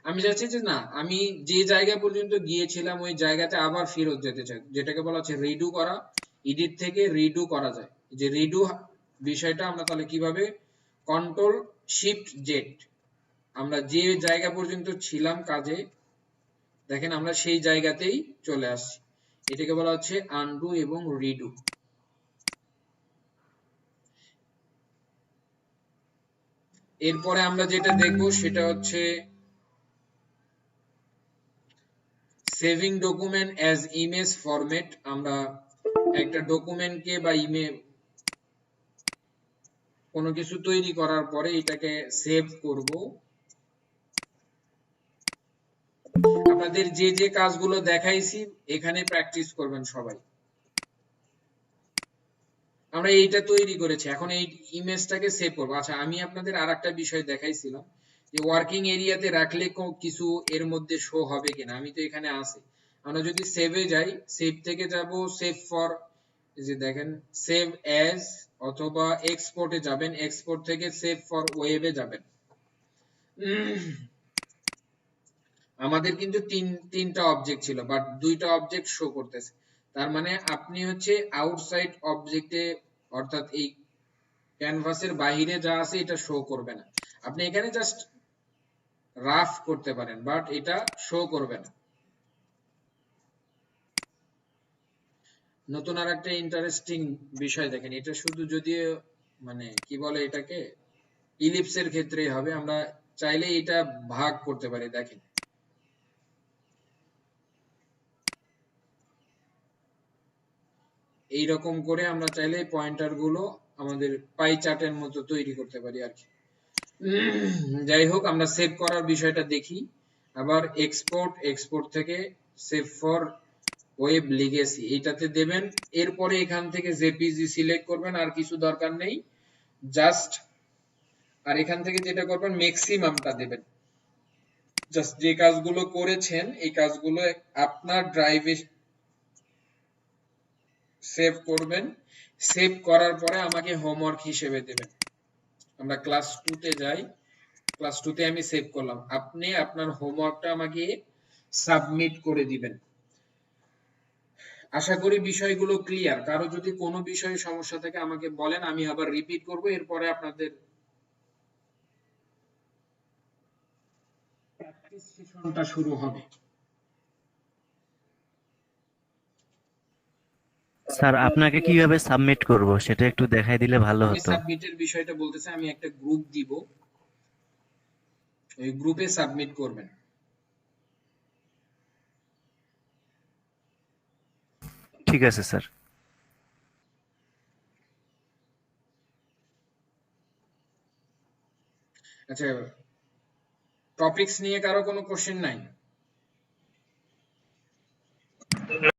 আমি চাচ্ছি যে না, আমি যে জায়গা পর্যন্ত গিয়েছিলাম ওই জায়গাতে আবার ফেরত যেতে চাই, যেটাকে বলা হচ্ছে রিডু করা। এডিট থেকে রিডু করা যায়। যে রিডু বিষয়টা আমরা তাহলে কিভাবে, কন্ট্রোল শিফট জেড, আমরা যে জায়গা পর্যন্ত ছিলাম কাজে, দেখেন আমরা সেই জায়গাতেই চলে আসছি। এটাকে বলা হচ্ছে আনডু এবং রিডু। এরপরে আমরা যেটা দেখব সেটা হচ্ছে saving document as image format. আমরা একটা ডকুমেন্টকে বা ইমেজ কোনো কিছু তৈরি করার পরে এটাকে সেভ করব। আপনাদের যে যে কাজগুলো দেখাইছি এখানে প্র্যাকটিস করবেন সবাই। আমরা এইটা তৈরি করেছি, এখন এই ইমেজটাকে সেভ করব। আচ্ছা আমি আপনাদের আরেকটা বিষয় দেখাইছিলাম যে ওয়ার্কিং এরিয়াতে রাখলে কিছু এর মধ্যে শো হবে কিনা। আমি তো এখানে আছি, আমরা যদি সেভে যাই, সেভ থেকে যাব সেভ ফর, যে দেখেন সেভ অ্যাজ, অথবা এক্সপোর্টে যাবেন, এক্সপোর্ট থেকে সেভ ফর ওয়েবে যাবেন। আমাদের কিন্তু তিনটা অবজেক্ট ছিল, বাট দুইটা অবজেক্ট শো করতেছে। তার মানে আপনি হচ্ছে আউটসাইড অবজেক্টে, অর্থাৎ এই ক্যানভাসের বাইরে যা আছে এটা শো করবে না। আপনি এখানে জাস্ট রাফ করতে পারেন, বাট এটা শো করবে না। নতুন আর একটা ইন্টারেস্টিং বিষয় দেখেন, এটা শুধু যদিও মানে কি বলে এটাকে, ইলিপসের ক্ষেত্রে হবে, আমরা চাইলে এটা ভাগ করতে পারি। দেখেন এইরকম করে আমরা চাইলে পয়েন্টার গুলো আমাদের পাই চার্টের মতো তৈরি করতে পারি আর কি। যাই হোক, আমরা সেভ করার বিষয়টা দেখি। আবার এক্সপোর্ট থেকে সেভ ফর ওয়েব লিগেসি এটাতে দেবেন। এরপরে এখান থেকে জেপিজি সিলেক্ট করবেন, আর কিছু দরকার নেই, জাস্ট আর এখান থেকে যেটা করবেন ম্যাক্সিমামটা দেবেন। জাস্ট যে কাজগুলো করেছেন এই কাজগুলো আপনার ড্রাইভে সেভ করবেন। সেভ করার পরে আমাকে হোমওয়ার্ক হিসেবে দেবেন। আমরা ক্লাস 2 তে যাই, ক্লাস 2 তে আমি সেভ করলাম, আপনি আপনার হোমওয়ার্কটা আমাকে সাবমিট করে দিবেন। আশা করি বিষয়গুলো ক্লিয়ার। কারো যদি কোনো বিষয়ে সমস্যা থাকে আমাকে বলেন, আমি আবার রিপিট করব, এরপরে আপনাদের প্র্যাকটিস সেশনটা শুরু হবে। স্যার আপনাকে কিভাবে সাবমিট করব সেটা একটু দেখাই দিলে ভালো আমি হতো। সাবমিটের বিষয়টা বলতেছি, আমি একটা গ্রুপ দিব, ওই গ্রুপে সাবমিট করবেন। ঠিক আছে স্যার। আচ্ছা, টপিকস নিয়ে কারো কোনো কোশ্চেন নাই?